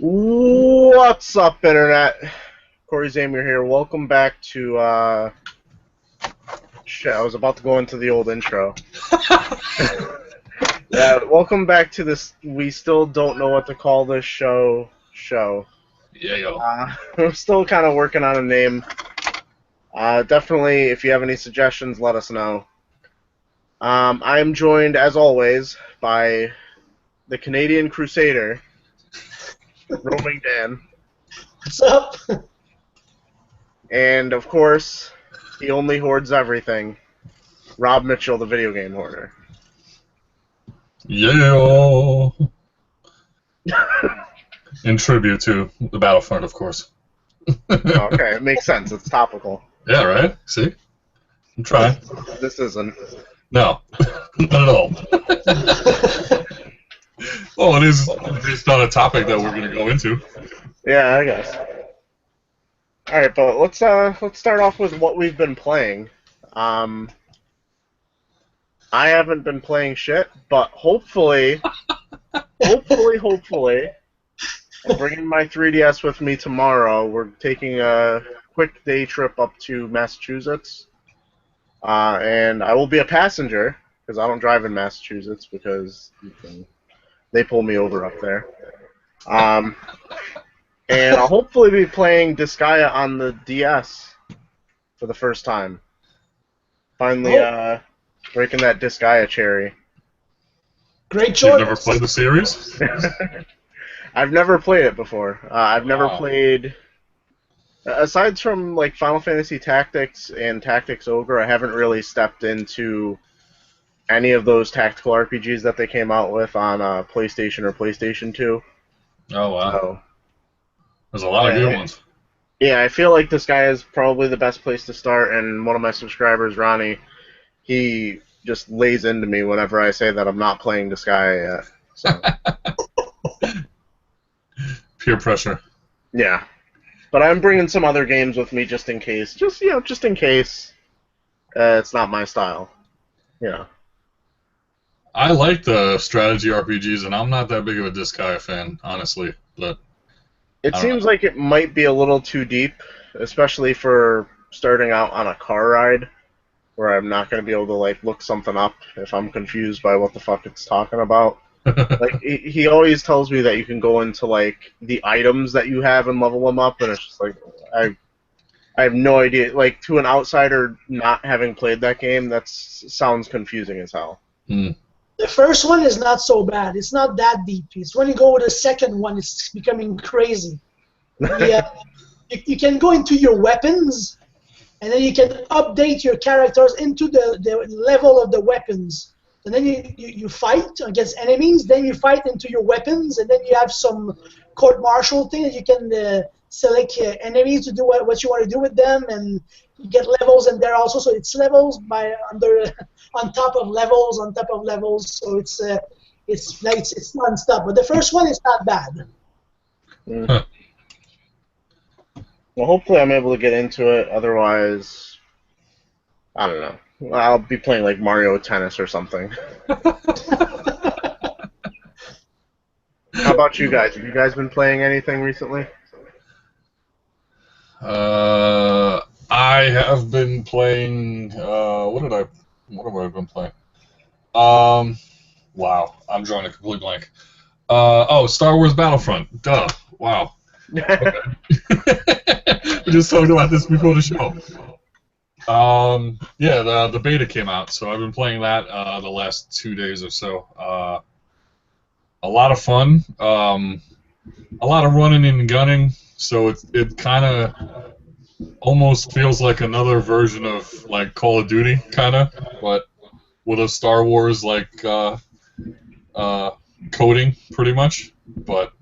What's up, Internet? Corey Zamier here. Welcome back to, shit, I was about to go into the old intro. Welcome back to this, we still don't know what to call this show. Yeah, yo. I'm still kind of working on a name. Definitely, if you have any suggestions, let us know. I am joined, as always, by the Canadian Crusader, Roaming Dan. What's up? And, of course, he only hoards everything, Rob Mitchell, the video game hoarder. Yeah. In tribute to the Battlefront, of course. Okay, it makes sense. It's topical. Yeah, right? See? I'm trying. This isn't. No. Not at all. Well, it is based on a topic that we're going to go into. Yeah, I guess. All right, but let's start off with what we've been playing. I haven't been playing shit, but hopefully, I'm bringing my 3DS with me tomorrow. We're taking a quick day trip up to Massachusetts, and I will be a passenger because I don't drive in Massachusetts because they pull me over up there. And I'll hopefully be playing Disgaea on the DS for the first time. Finally, breaking that Disgaea cherry. Great You've choice. never played the series? I've never played it before. I've never Wow. played... Aside from like Final Fantasy Tactics and Tactics Ogre, I haven't really stepped into any of those tactical RPGs that they came out with on PlayStation or PlayStation 2. Oh, wow. So, There's a lot of good ones. yeah, I feel like this guy is probably the best place to start, and one of my subscribers, Ronnie, he just lays into me whenever I say that I'm not playing Disgaea yet. So, Peer pressure. yeah. But I'm bringing some other games with me just in case. Just in case it's not my style. Yeah. I like the strategy RPGs, and I'm not that big of a Disgaea fan, honestly. But It I don't seems like it might be a little too deep, especially for starting out on a car ride, where I'm not going to be able to like look something up if I'm confused by what the fuck it's talking about. Like he always tells me that you can go into like the items that you have and level them up, and it's just like I have no idea. Like to an outsider not having played that game, that sounds confusing as hell. The first one is not so bad. It's not that deep. It's when you go with the second one, it's becoming crazy. Yeah, you can go into your weapons, and then you can update your characters into the level of the weapons. And then you fight against enemies, then you fight into your weapons, and then you have some court-martial thing that you can select enemies to do what you want to do with them, and you get levels in there also. So it's levels on top of levels on top of levels. So it's non-stop. But the first one is not bad. Well, hopefully I'm able to get into it. Otherwise, I don't know. I'll be playing like Mario Tennis or something. How about you guys? Have you guys been playing anything recently? I have been playing. What have I been playing? Wow, I'm drawing a complete blank. Star Wars Battlefront. Duh. Wow. Okay. We just talked about this before the show. Yeah, the beta came out, so I've been playing that the last 2 days or so. A lot of fun. A lot of running and gunning. So it kind of almost feels like another version of like Call of Duty, kind of, but with a Star Wars like coding, pretty much. But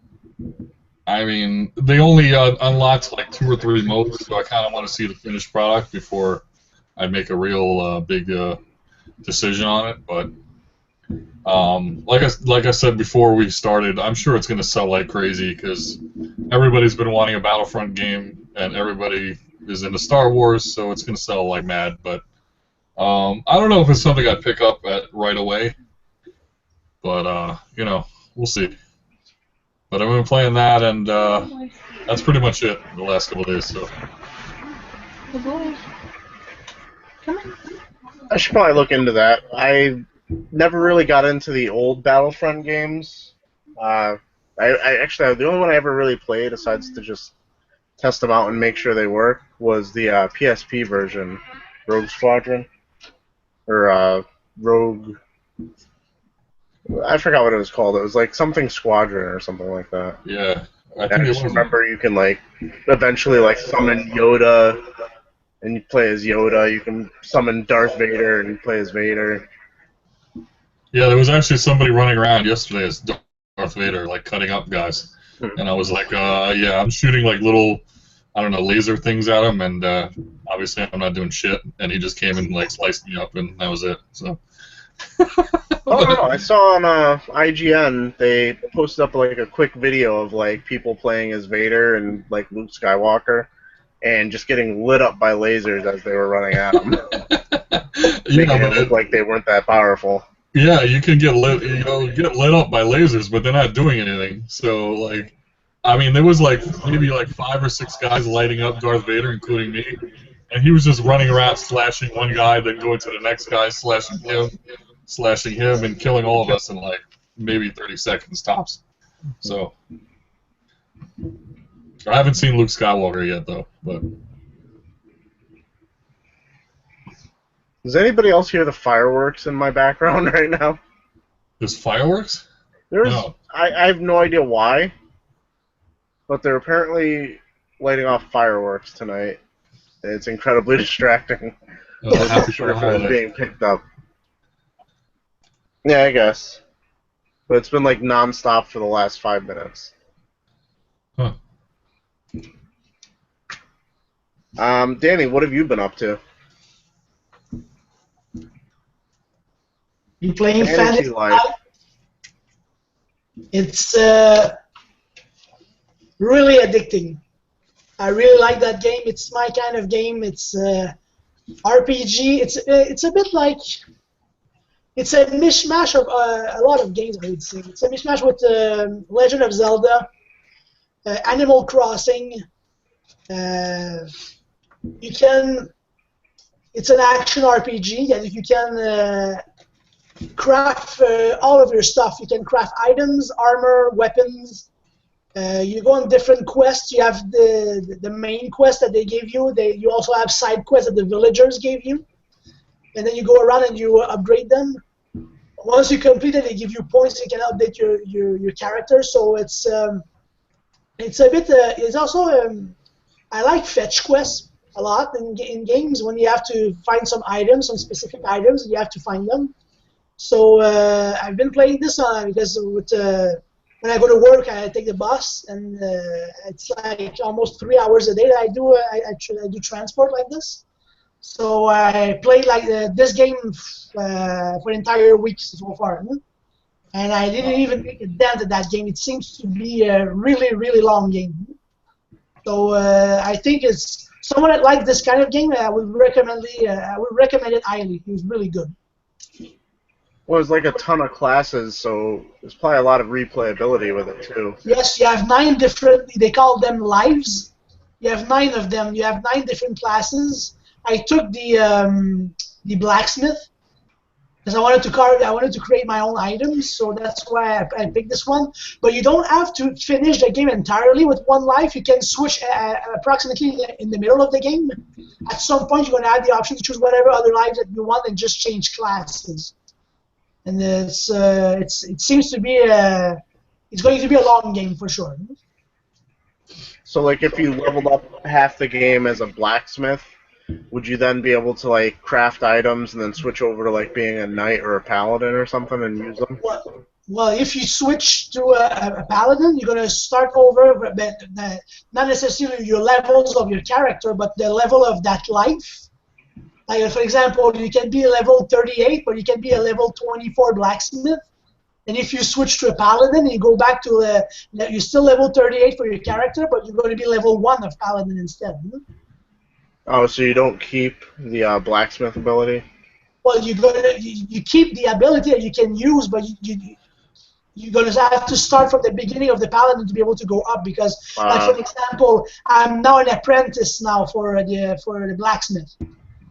I mean, they only unlocked like 2 or 3 modes, so I kind of want to see the finished product before I make a real big decision on it. But like I said before we started, I'm sure it's going to sell like crazy because everybody's been wanting a Battlefront game, and everybody is into Star Wars, so it's going to sell like mad. But I don't know if it's something I'd pick up at right away. But we'll see. But I've been playing that, and that's pretty much it the last couple of days. So. The boy. Come on. I should probably look into that. I never really got into the old Battlefront games. I actually the only one I ever really played, aside to just test them out and make sure they work, was the PSP version, Rogue Squadron, or Rogue. I forgot what it was called. It was like something Squadron or something like that. Yeah, I I think it just was. remember you can like eventually like summon Yoda, and you play as Yoda. You can summon Darth Vader and you play as Vader. Yeah, there was actually somebody running around yesterday as Darth Vader, like cutting up guys, and I was like, yeah, I'm shooting like little, I don't know, laser things at him, and obviously I'm not doing shit, and he just came and like sliced me up, and that was it. So. Oh no! I saw on IGN they posted up like a quick video of like people playing as Vader and like Luke Skywalker, and just getting lit up by lasers as they were running at them, making it look like they weren't that powerful. Yeah, you can get lit, get lit up by lasers, but they're not doing anything. So like, I mean, there was like maybe like 5 or 6 guys lighting up Darth Vader, including me, and he was just running around slashing one guy, then going to the next guy, slashing him, and killing all of us in like maybe 30 seconds tops. So I haven't seen Luke Skywalker yet though, but. Does anybody else hear the fireworks in my background right now? There's fireworks? There's, No. I have no idea why, but they're apparently lighting off fireworks tonight. It's incredibly distracting. Oh, I'm not sure if it was being picked up. Yeah, I guess. But it's been like non-stop for the last 5 minutes. Huh. Danny, what have you been up to? You playing Fantasy Fantasy Life. Life? It's really addicting. I really like that game. It's my kind of game. It's RPG. It's a bit like it's a mishmash of a lot of games. I would say it's a mishmash with Legend of Zelda, Animal Crossing. You can. It's an action RPG, and you can craft all of your stuff. You can craft items, armor, weapons. You go on different quests. You have the main quest that they give you. You also have side quests that the villagers gave you. And then you go around and you upgrade them. Once you complete it, they give you points. You can update your character. So it's a bit. It's also I like fetch quests a lot in games when you have to find some items, some specific items. You have to find them. So I've been playing this because when I go to work, I take the bus, and it's like almost 3 hours a day that I do transport like this. So I played like this game for the entire week so far, and I didn't even make a dent at that game. It seems to be a really, really long game. So I think it's someone that likes this kind of game. I would recommend it highly. It was really good. Well, there's like a ton of classes, so there's probably a lot of replayability with it too. Yes, you have 9 different. They call them lives. You have 9 of them. You have 9 different classes. I took the blacksmith because I wanted to create my own items, so that's why I picked this one. But you don't have to finish the game entirely with 1 life. You can switch approximately in the middle of the game. At some point, you're going to have the option to choose whatever other lives that you want and just change classes. And it seems to be it's going to be a long game for sure. So, like, if you leveled up half the game as a blacksmith, would you then be able to like craft items and then switch over to like being a knight or a paladin or something and use them? Well, if you switch to a paladin, you're going to start over, but not necessarily your levels of your character, but the level of that life. Like, for example, you can be a level 38, but you can be a level 24 blacksmith. And if you switch to a paladin, you go back to you're still level 38 for your character, but you're going to be level 1 of paladin instead. Oh, so you don't keep the blacksmith ability? Well, you keep the ability that you can use, but you're gonna have to start from the beginning of the paladin to be able to go up because, like for example, I'm now an apprentice now for the blacksmith.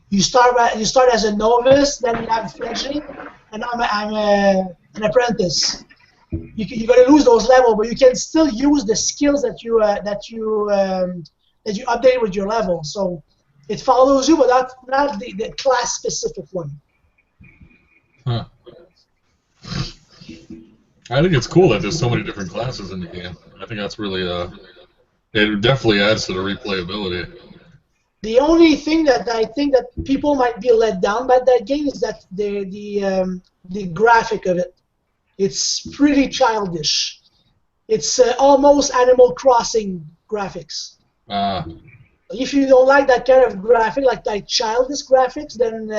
You start as a novice, then you have fledgling, and I'm an apprentice. You're gonna lose those levels, but you can still use the skills that you update with your level. So it follows you, but not the class specific one. Huh. I think it's cool that there's so many different classes in the game. I think that's really it definitely adds to the replayability. The only thing that I think that people might be let down by that game is that the graphic of it. It's pretty childish. It's almost Animal Crossing graphics. If you don't like that kind of graphic, like childish graphics, then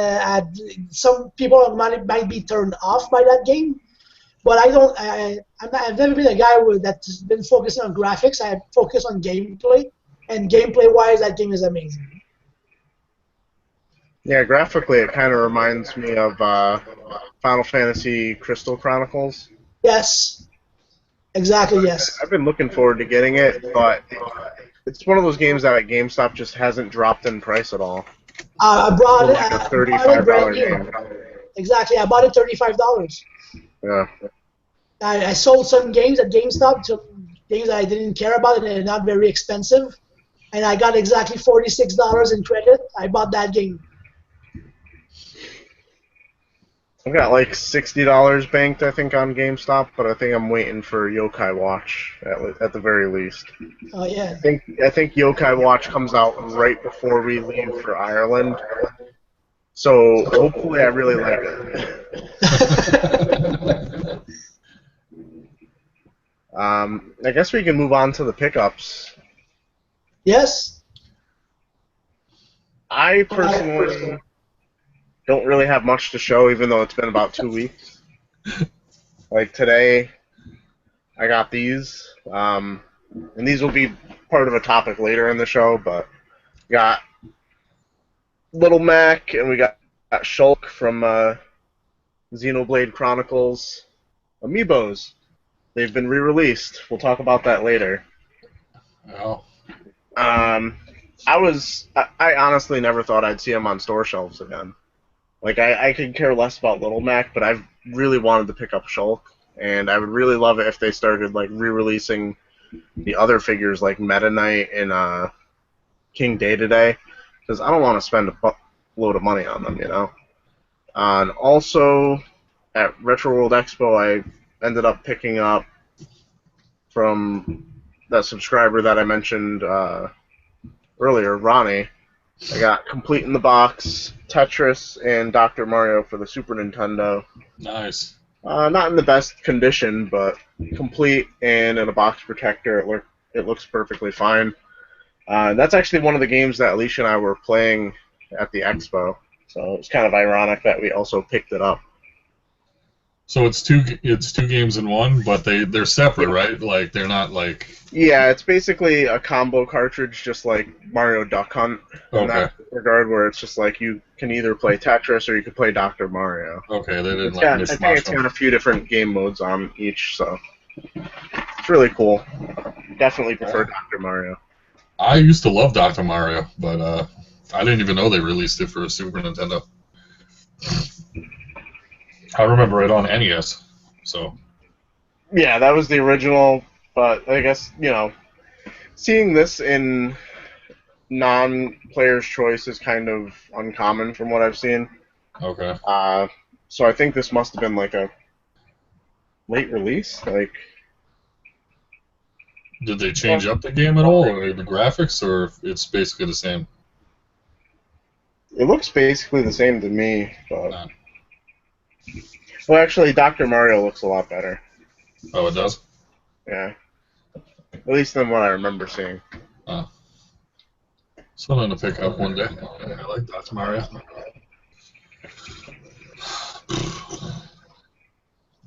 some people might be turned off by that game. But I don't. I've never been a guy that's been focusing on graphics. I focus on gameplay, and gameplay-wise, that game is amazing. Yeah, graphically, it kind of reminds me of Final Fantasy Crystal Chronicles. Yes, exactly. Yes. I've been looking forward to getting it, but it's one of those games that at GameStop just hasn't dropped in price at all. I brought it. Like a $35 game. Exactly. I bought it $35. Yeah. I sold some games at GameStop, some games that I didn't care about and they're not very expensive, and I got exactly $46 in credit. I bought that game. I've got like $60 banked, I think, on GameStop, but I think I'm waiting for Yokai Watch at the very least. Oh yeah. I think Yokai Watch comes out right before we leave for Ireland, so hopefully I really like it. I guess we can move on to the pickups. Yes. I personally don't really have much to show, even though it's been about 2 weeks. Like today, I got these, and these will be part of a topic later in the show, but we got Little Mac, and we got Shulk from Xenoblade Chronicles Amiibos. They've been re-released. We'll talk about that later. Oh. I honestly never thought I'd see them on store shelves again. Like, I could care less about Little Mac, but I've really wanted to pick up Shulk, and I would really love it if they started, like, re-releasing the other figures like Meta Knight and King Day-to-Day, because I don't want to spend a load of money on them, you know? And also, at Retro World Expo, I ended up picking up from that subscriber that I mentioned earlier, Ronnie. I got Complete in the Box, Tetris, and Dr. Mario for the Super Nintendo. Nice. Not in the best condition, but complete and in a box protector. It looks perfectly fine. That's actually one of the games that Alicia and I were playing at the expo, so it's kind of ironic that we also picked it up. So it's two games in one, but they're separate, right? Like they're not like. Yeah, it's basically a combo cartridge, just like Mario Duck Hunt in that regard, where it's just like you can either play Tetris or you can play Dr. Mario. Okay, they didn't I think it's got a few different game modes on each, so it's really cool. Definitely prefer Dr. Mario. I used to love Dr. Mario, but I didn't even know they released it for a Super Nintendo. I remember it on NES, so. Yeah, that was the original, but I guess, you know, seeing this in non-player's choice is kind of uncommon from what I've seen. Okay. So I think this must have been like a late release, like. Did they change up the game at all, or the graphics, or it's basically the same? It looks basically the same to me, but. Well, actually, Dr. Mario looks a lot better. Oh, it does? Yeah. At least than what I remember seeing. Something to pick up one day. I like Dr. Mario.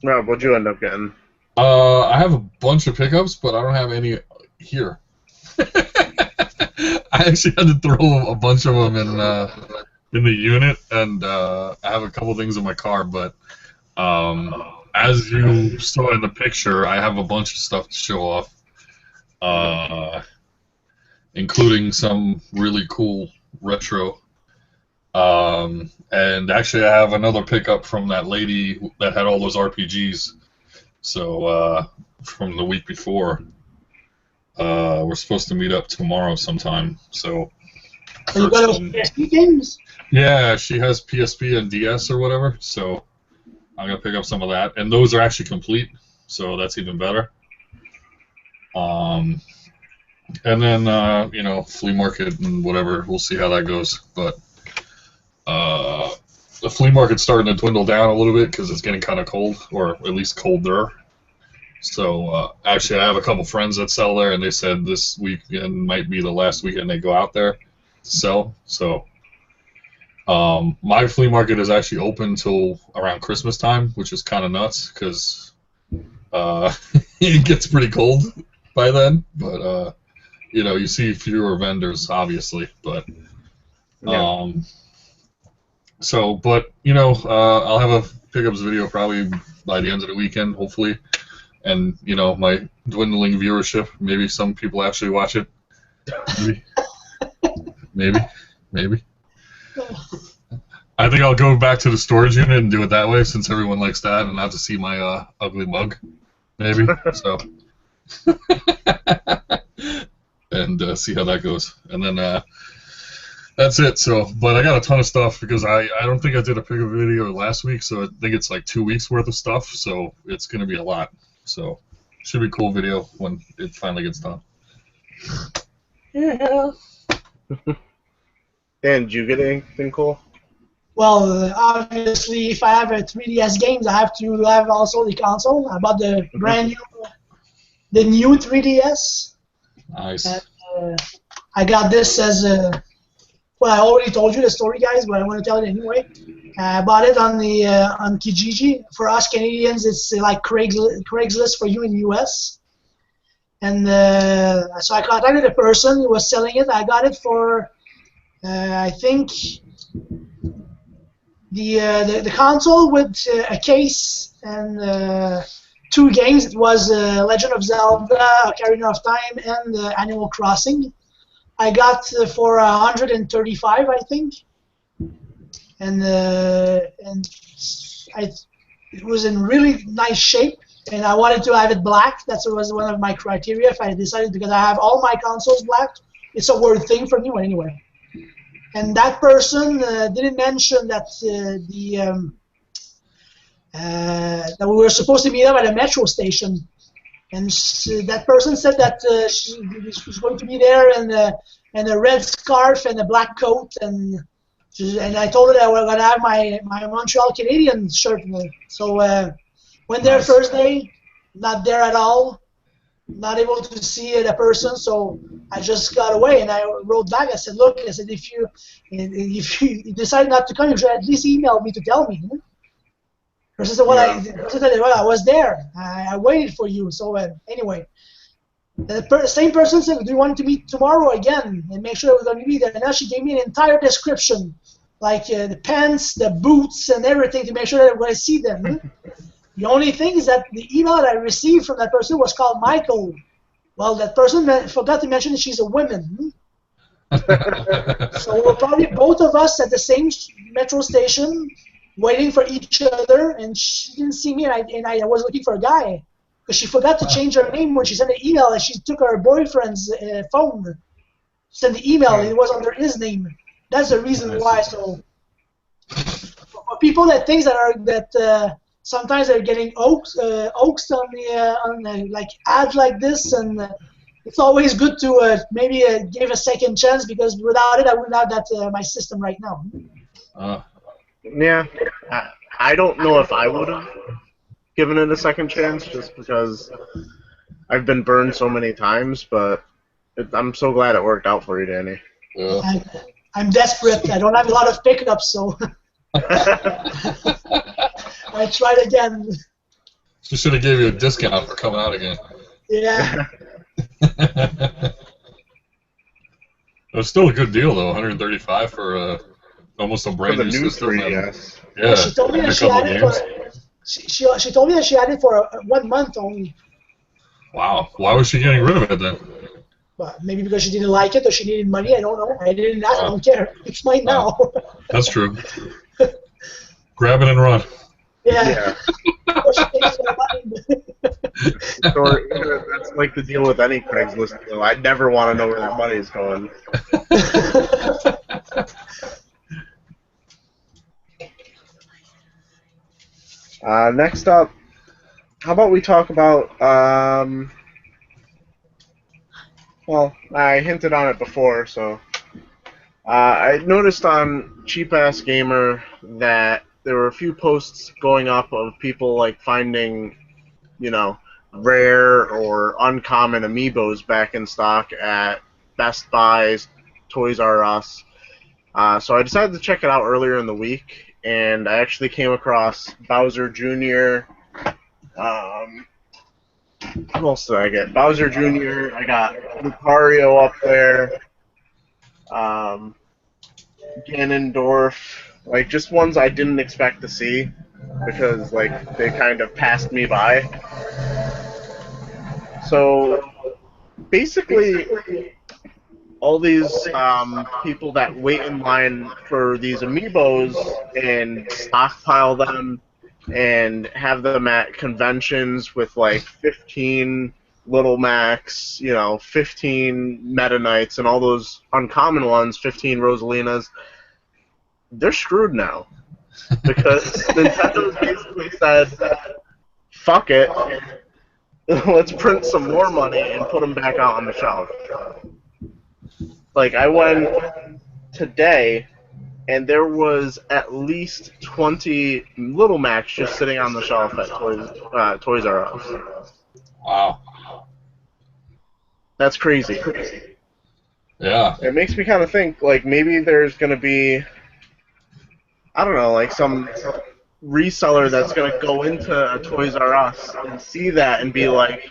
Rob, what'd you end up getting? I have a bunch of pickups, but I don't have any here. I actually had to throw a bunch of them in the unit, and I have a couple things in my car, but as you saw in the picture, I have a bunch of stuff to show off, including some really cool retro. And actually, I have another pickup from that lady that had all those RPGs. So from the week before, we're supposed to meet up tomorrow sometime. So You got those PSP games? yeah, she has PSP and DS or whatever. So I'm gonna pick up some of that, and those are actually complete. So that's even better. And then you know, flea market and whatever. We'll see how that goes, but. The flea market's starting to dwindle down a little bit because it's getting kind of cold, or at least colder. So actually, I have a couple friends that sell there, and they said this weekend might be the last weekend they go out there to sell. So my flea market is actually open till around Christmas time, which is kind of nuts because it gets pretty cold by then. But you know, you see fewer vendors, obviously, but. Yeah. So, but, you know, I'll have a pickups video probably by the end of the weekend, hopefully. And, you know, my dwindling viewership, maybe some people actually watch it. Maybe. I think I'll go back to the storage unit and do it that way since everyone likes that and not to see my ugly mug. Maybe. So. And see how that goes. And then, that's it. So, but I got a ton of stuff because I don't think I did a pickup video last week, so I think it's like 2 weeks worth of stuff. So it's gonna be a lot. So should be a cool video when it finally gets done. Yeah. Dan, did you get anything cool? Well, obviously, if I have a 3DS games, I have to have also the console. I bought the the new 3DS. Nice. And, I got this as a. Well, I already told you the story, guys, but I want to tell it anyway. I bought it on the on Kijiji. For us Canadians, it's like Craigslist for you in the US. And so I contacted a person who was selling it. I got it for, I think, the console with a case and 2 games. It was Legend of Zelda, Ocarina of Time, and Animal Crossing. I got for 135, I think, and it was in really nice shape, and I wanted to have it black. That was one of my criteria. If I decided, because I have all my consoles black, it's a weird thing for me anyway. And that person didn't mention that that we were supposed to meet up at a metro station. And that person said that she was going to be there in a red scarf and a black coat, and I told her that I was going to have my Montreal Canadian shirt. So went there first day, not there at all, not able to see the person. So I just got away, and I wrote back. I said, "Look, I said if you decide not to come, you should at least email me to tell me." Person said, well, I was there. I waited for you. So anyway, the same person said, do you want to meet tomorrow again and make sure we're going to be there? And now she gave me an entire description, like the pants, the boots, and everything to make sure that I'm going to see them. The only thing is that the email that I received from that person was called Michael. Well, that person forgot to mention that she's a woman. So we're probably both of us at the same metro station, waiting for each other, and she didn't see me, and I was looking for a guy, because she forgot to change her name when she sent the email, and she took her boyfriend's phone, sent the email, and it was under his name. That's the reason why. So for people that think that sometimes they're getting hoaxed on the like ads like this, and it's always good to maybe give a second chance, because without it I wouldn't have that my system right now. Yeah, I don't know if I would have given it a second chance, just because I've been burned so many times, but I'm so glad it worked out for you, Danny. Yeah. I'm desperate. I don't have a lot of pickups, so I tried again. She should have gave you a discount for coming out again. Yeah. It was still a good deal, though. $135 for almost a brand new system. Yes. Yeah. She told me that she had it She told me that she had it for 1 month only. Wow. Why was she getting rid of it then? But maybe because she didn't like it or she needed money. I don't know. I didn't ask. I don't care. It's mine now. That's true. Grab it and run. Yeah. Or she takes my money. Or that's like the deal with any Craigslist deal. I never want to know where that money is going. Next up, how about we talk about, well, I hinted on it before, so I noticed on Cheap Ass Gamer that there were a few posts going up of people like finding, you know, rare or uncommon amiibos back in stock at Best Buy, Toys R Us. So I decided to check it out earlier in the week, and I actually came across Bowser Jr. What else did I get? Bowser Jr. I got Lucario up there. Ganondorf. Like, just ones I didn't expect to see because, like, they kind of passed me by. So, basically, all these people that wait in line for these amiibos and stockpile them and have them at conventions with like 15 Little Macs, 15 Meta Knights, and all those uncommon ones, 15 Rosalinas, they're screwed now. Because Nintendo's basically said, fuck it, let's print some more money and put them back out on the shelf. Like, I went today, and there was at least 20 Little Macs just sitting on the shelf at Toys R Us. Wow. That's crazy. Yeah. It makes me kind of think, like, maybe there's going to be, I don't know, like some reseller that's going to go into a Toys R Us and see that and be like,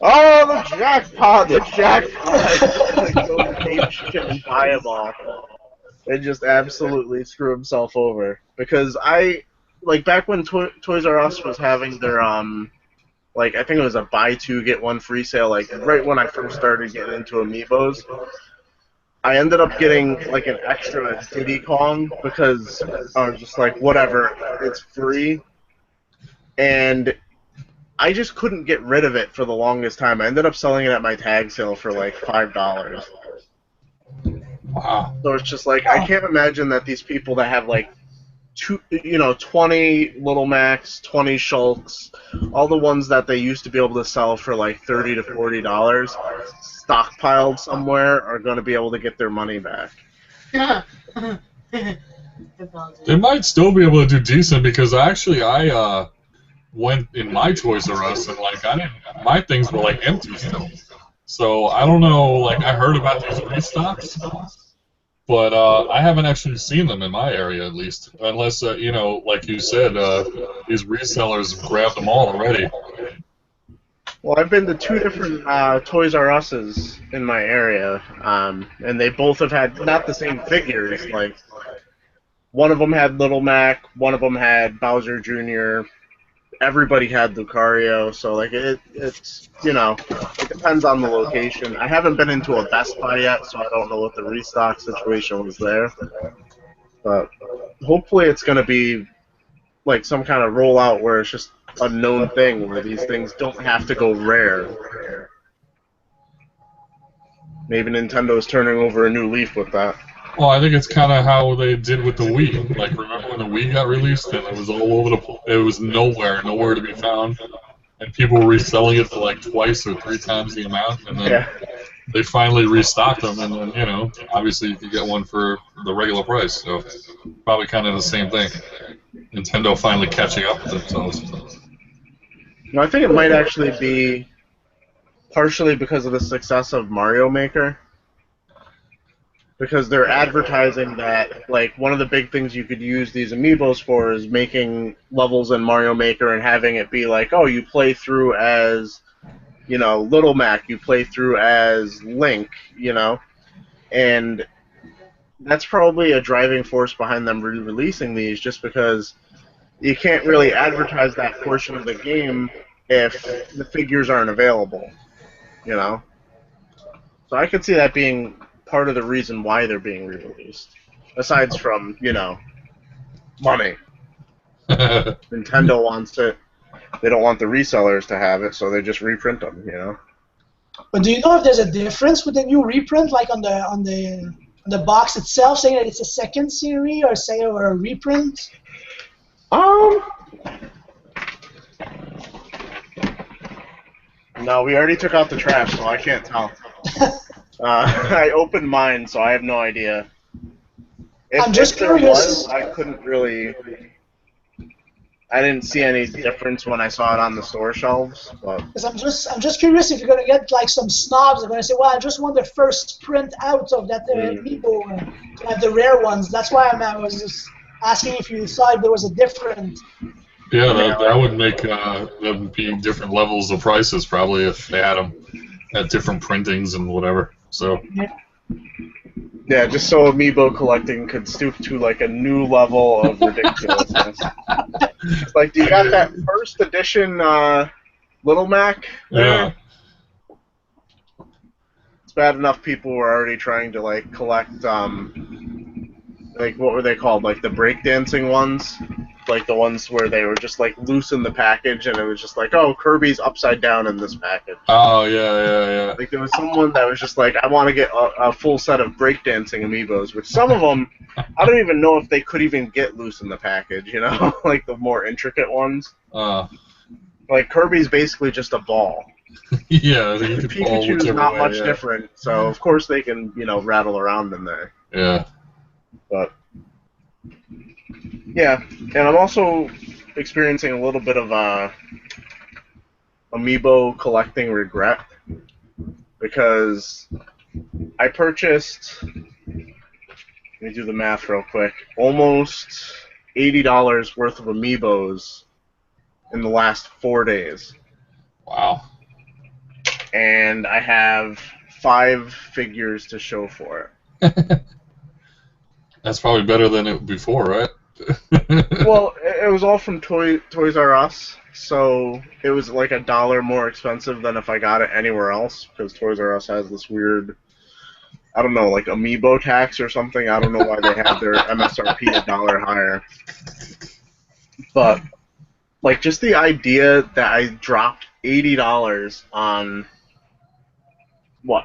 oh, the jackpot! Like, go ape shit and buy them all. And just absolutely screw himself over. Because back when Toys R Us was having their, I think it was a buy two, get one free sale, like, right when I first started getting into Amiibos, I ended up getting, like, an extra Diddy Kong because I was just like, whatever, it's free. And I just couldn't get rid of it for the longest time. I ended up selling it at my tag sale for, like, $5. Wow. So it's just like, I can't imagine that these people that have, like, 20 Little Macs, 20 Shulks, all the ones that they used to be able to sell for like $30 to $40, stockpiled somewhere, are going to be able to get their money back. They might still be able to do decent because I went in my Toys R Us and my things were like empty still. So I don't know, like I heard about these restocks, but I haven't actually seen them in my area, at least. Unless, like you said, these resellers have grabbed them all already. Well, I've been to two different Toys R Us's in my area, and they both have had not the same figures. Like, one of them had Little Mac, one of them had Bowser Jr., everybody had Lucario, so like it's it depends on the location. I haven't been into a Best Buy yet, so I don't know what the restock situation was there. But hopefully it's going to be like some kind of rollout where it's just a known thing where these things don't have to go rare. Maybe Nintendo's turning over a new leaf with that. Well, I think it's kind of how they did with the Wii. Like, remember when the Wii got released and it was all over the place? It was nowhere to be found, and people were reselling it for like twice or 3 times the amount, and then they finally restocked them, and then obviously you could get one for the regular price. So probably kind of the same thing. Nintendo finally catching up with themselves. No, I think it might actually be partially because of the success of Mario Maker. Because they're advertising that, like, one of the big things you could use these amiibos for is making levels in Mario Maker and having it be like, oh, you play through as, Little Mac, you play through as Link, And that's probably a driving force behind them releasing these, just because you can't really advertise that portion of the game if the figures aren't available, you know? So I could see that being part of the reason why they're being re-released. Aside from, money. Nintendo wants it. They don't want the resellers to have it, so they just reprint them, But do you know if there's a difference with the new reprint, like on the box itself, saying that it's a second series or a reprint? No, we already took out the trash, so I can't tell. I opened mine, so I have no idea. I'm just there curious. I couldn't really. I didn't see any difference when I saw it on the store shelves, but Because I'm just curious if you're gonna get like some snobs that are gonna say, well, I just want the first print out of that amiibo to have the rare ones. That's why I was just asking if you thought there was a difference. Yeah, that would make them be different levels of prices probably if they had them at different printings and whatever. So. Yeah, just so amiibo collecting could stoop to like a new level of ridiculousness. Like, do you got that first edition Little Mac there? Yeah. It's bad enough people were already trying to like collect like what were they called? Like the breakdancing ones? Like the ones where they were just like loose in the package and it was just like, oh, Kirby's upside down in this package. Oh, yeah. Like there was someone that was just like, I want to get a full set of breakdancing amiibos, which some of them, I don't even know if they could even get loose in the package, like the more intricate ones. Like Kirby's basically just a ball. Yeah, you could Pikachu's not much different, so of course they can, rattle around in there. Yeah. But yeah, and I'm also experiencing a little bit of amiibo collecting regret because I purchased, let me do the math real quick, almost $80 worth of amiibos in the last 4 days. Wow. And I have 5 figures to show for it. That's probably better than it before, right? Well, it was all from Toys R Us, so it was like $1 more expensive than if I got it anywhere else, because Toys R Us has this weird, I don't know, like amiibo tax or something. I don't know why they have their MSRP $1 higher. But, like, just the idea that I dropped $80 on,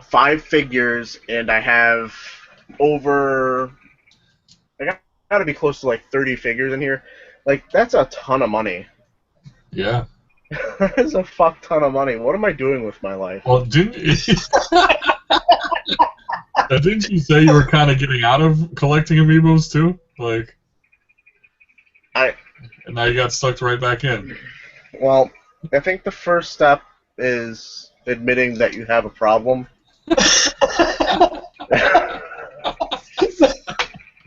5 figures, and I have over... got to be close to like 30 figures in here. Like, that's a ton of money. Yeah. That's a fuck ton of money. What am I doing with my life? Well, didn't you say you were kind of getting out of collecting amiibos too? Like, and now you got sucked right back in. Well, I think the first step is admitting that you have a problem.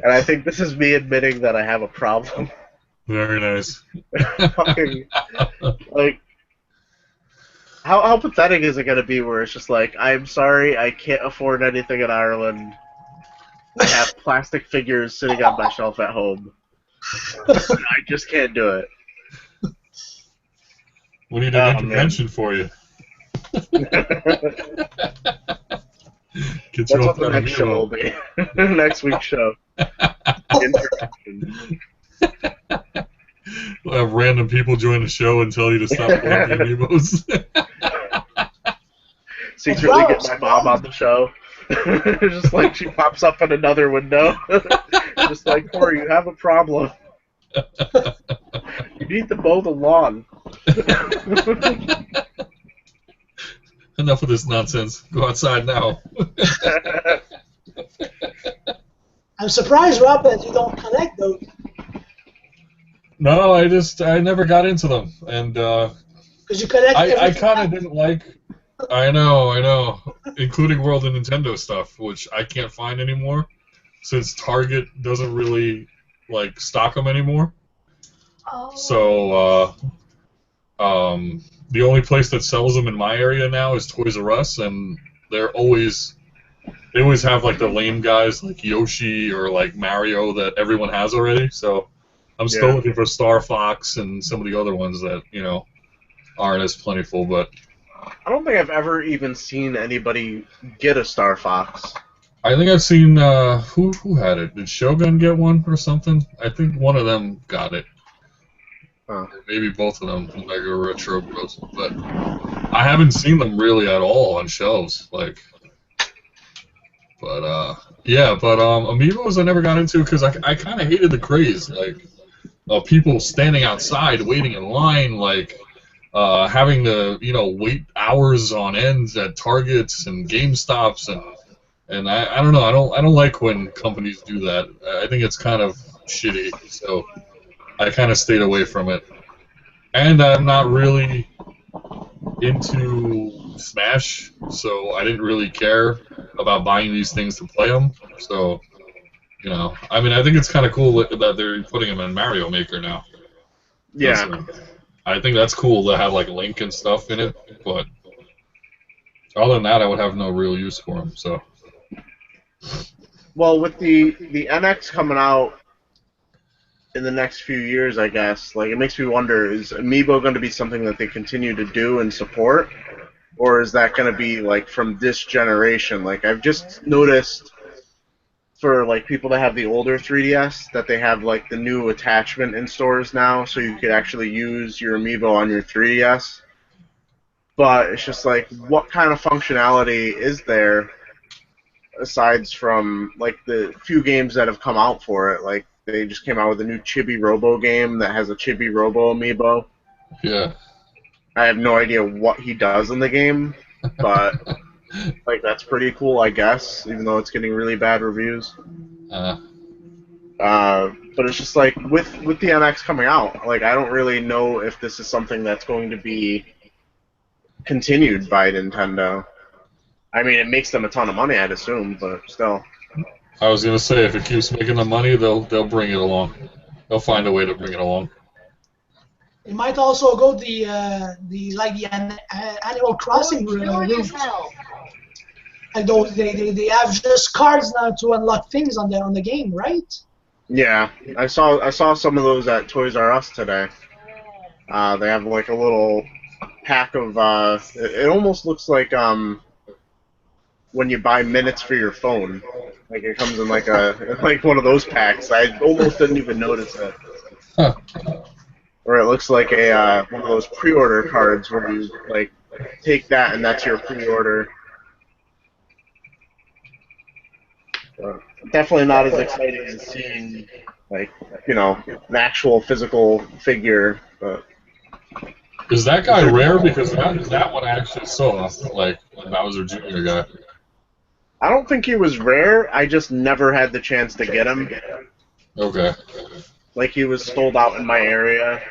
And I think this is me admitting that I have a problem. Very nice. Fucking, like, how pathetic is it going to be where it's just like, I'm sorry, I can't afford anything in Ireland. I have plastic figures sitting on my shelf at home. I just can't do it. We need an intervention for you. Get That's what the next show will be. Next week's show. We'll have random people join the show and tell you to stop collecting amiibos. Secretly get my mom on the show. Just like she pops up in another window. Just like, Corey, you have a problem. You need to mow the lawn. Enough of this nonsense. Go outside now. I'm surprised, Rob, that you don't collect those. No, I never got into them, and Because you collect. I kind of didn't like. I know, including World of Nintendo stuff, which I can't find anymore, since Target doesn't really like stock them anymore. Oh. So the only place that sells them in my area now is Toys R Us, and they always have like the lame guys like Yoshi or like Mario that everyone has already. So I'm still Yeah. looking for Star Fox and some of the other ones that aren't as plentiful. But I don't think I've ever even seen anybody get a Star Fox. I think I've seen who had it. Did Shogun get one or something? I think one of them got it. Huh. Or maybe both of them, Mega Retro Bros. But I haven't seen them really at all on shelves. But Amiibos I never got into because I kind of hated the craze, of people standing outside waiting in line, having to wait hours on end at Targets and GameStops and I don't know, I don't like when companies do that. I think it's kind of shitty, so I kind of stayed away from it. And I'm not really into Smash, so I didn't really care about buying these things to play them. So, I mean, I think it's kind of cool that they're putting them in Mario Maker now. Yeah. I think that's cool to have like Link and stuff in it, but other than that, I would have no real use for them. So. Well, with the NX coming out in the next few years, I guess, it makes me wonder, is Amiibo going to be something that they continue to do and support? Or is that going to be, from this generation? I've just noticed for, people that have the older 3DS that they have, the new attachment in stores now, so you could actually use your Amiibo on your 3DS. But it's just, what kind of functionality is there aside from, the few games that have come out for it? They just came out with a new Chibi Robo game that has a Chibi Robo Amiibo. Yeah. I have no idea what he does in the game, but that's pretty cool, I guess, even though it's getting really bad reviews. But it's just with the NX coming out, I don't really know if this is something that's going to be continued by Nintendo. I mean, it makes them a ton of money, I'd assume, but still. I was gonna say, if it keeps making them money, they'll bring it along. They'll find a way to bring it along. It might also go the Animal Crossing route. Like those, they have just cards now to unlock things on the game, right? Yeah, I saw some of those at Toys R Us today. They have a little pack of it almost looks like when you buy minutes for your phone. It comes in one of those packs. I almost didn't even notice it. Huh. Or it looks like a one of those pre-order cards where you take that and that's your pre-order. Definitely not as exciting as seeing an actual physical figure. But is that guy rare? Because that one I actually saw, Bowser Jr. guy. I don't think he was rare. I just never had the chance to get him. Okay. He was sold out in my area.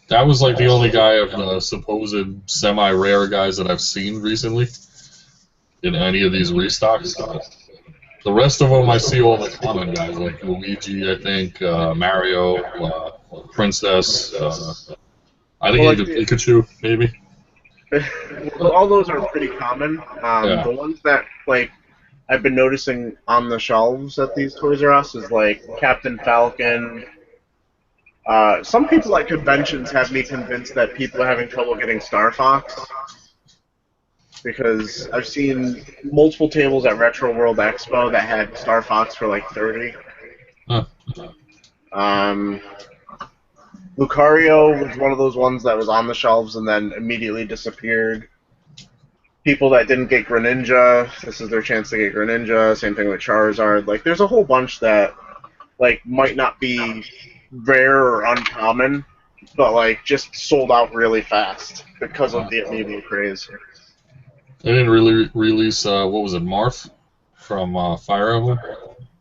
That was the only guy of the supposed semi-rare guys that I've seen recently in any of these restocks. The rest of them I see all the common guys, like Luigi, I think, Mario, Princess. I think even Pikachu, maybe. Well, all those are pretty common. Yeah. The ones that I've been noticing on the shelves at these Toys R Us is Captain Falcon. Some people at conventions have me convinced that people are having trouble getting Star Fox because I've seen multiple tables at Retro World Expo that had Star Fox for $30. Huh. Lucario was one of those ones that was on the shelves and then immediately disappeared. People that didn't get Greninja, this is their chance to get Greninja. Same thing with Charizard. There's a whole bunch that might not be rare or uncommon, but just sold out really fast because of the Amiibo craze. They didn't really release what was it, Marth from Fire Emblem?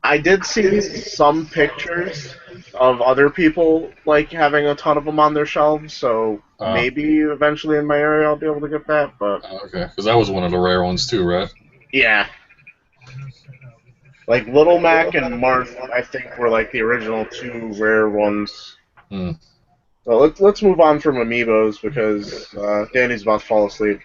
I did see some pictures of other people having a ton of them on their shelves, so maybe eventually in my area I'll be able to get that. But okay, because that was one of the rare ones too, right? Yeah. Little Mac and Marth, I think, were the original two rare ones. Hmm. So let's move on from Amiibos because Danny's about to fall asleep.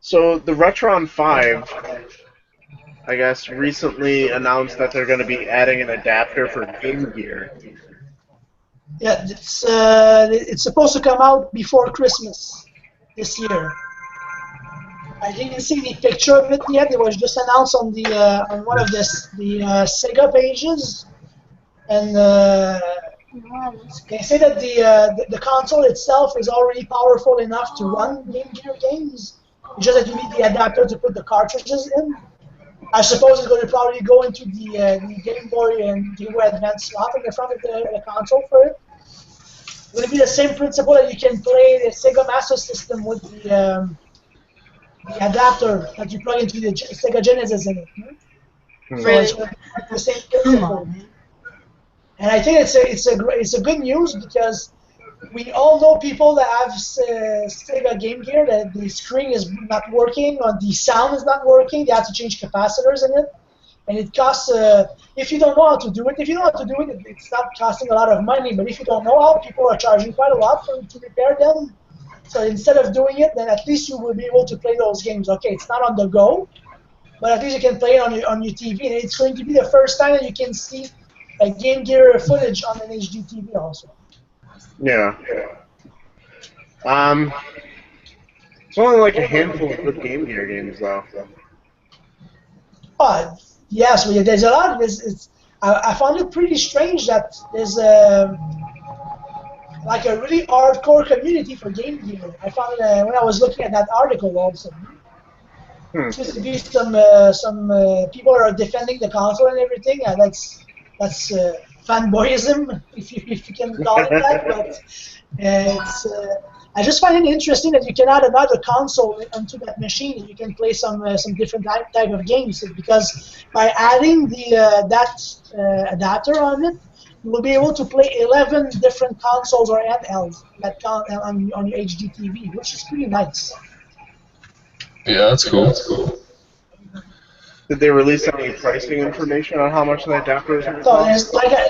So the Retron 5, I guess, recently announced that they're going to be adding an adapter for Game Gear. Yeah, it's supposed to come out before Christmas this year. I didn't see any picture of it yet. It was just announced on the on one of the Sega pages, and they say that the console itself is already powerful enough to run Game Gear games. It's just that you need the adapter to put the cartridges in. I suppose it's going to probably go into the Game Boy and Game Boy Advance slot in the front of the console for it. It's going to be the same principle that you can play the Sega Master System with the adapter that you plug into the Sega Genesis in it. So it's going to be the same principle. And I think it's a good news because we all know people that have Sega Game Gear that the screen is not working or the sound is not working. They have to change capacitors in it, and it costs. If you don't know how to do it, it's not costing a lot of money. But if you don't know how, people are charging quite a lot to repair them. So instead of doing it, then at least you will be able to play those games. Okay, it's not on the go, but at least you can play it on your TV. And it's going to be the first time that you can see a Game Gear footage on an HD TV also. Yeah. It's only like a handful of good Game Gear games, though. Yes, well, there's a lot. I found it pretty strange that there's like a really hardcore community for Game Gear. I found when I was looking at that article also. Seems to be some people are defending the console and everything. That's fanboyism, if you can call it that. But I just find it interesting that you can add another console onto that machine and you can play some different type of games, because by adding that adapter on it, you will be able to play 11 different consoles or handhelds on your HD TV, which is pretty nice. Yeah, that's cool. Did they release any pricing information on how much the adapters are?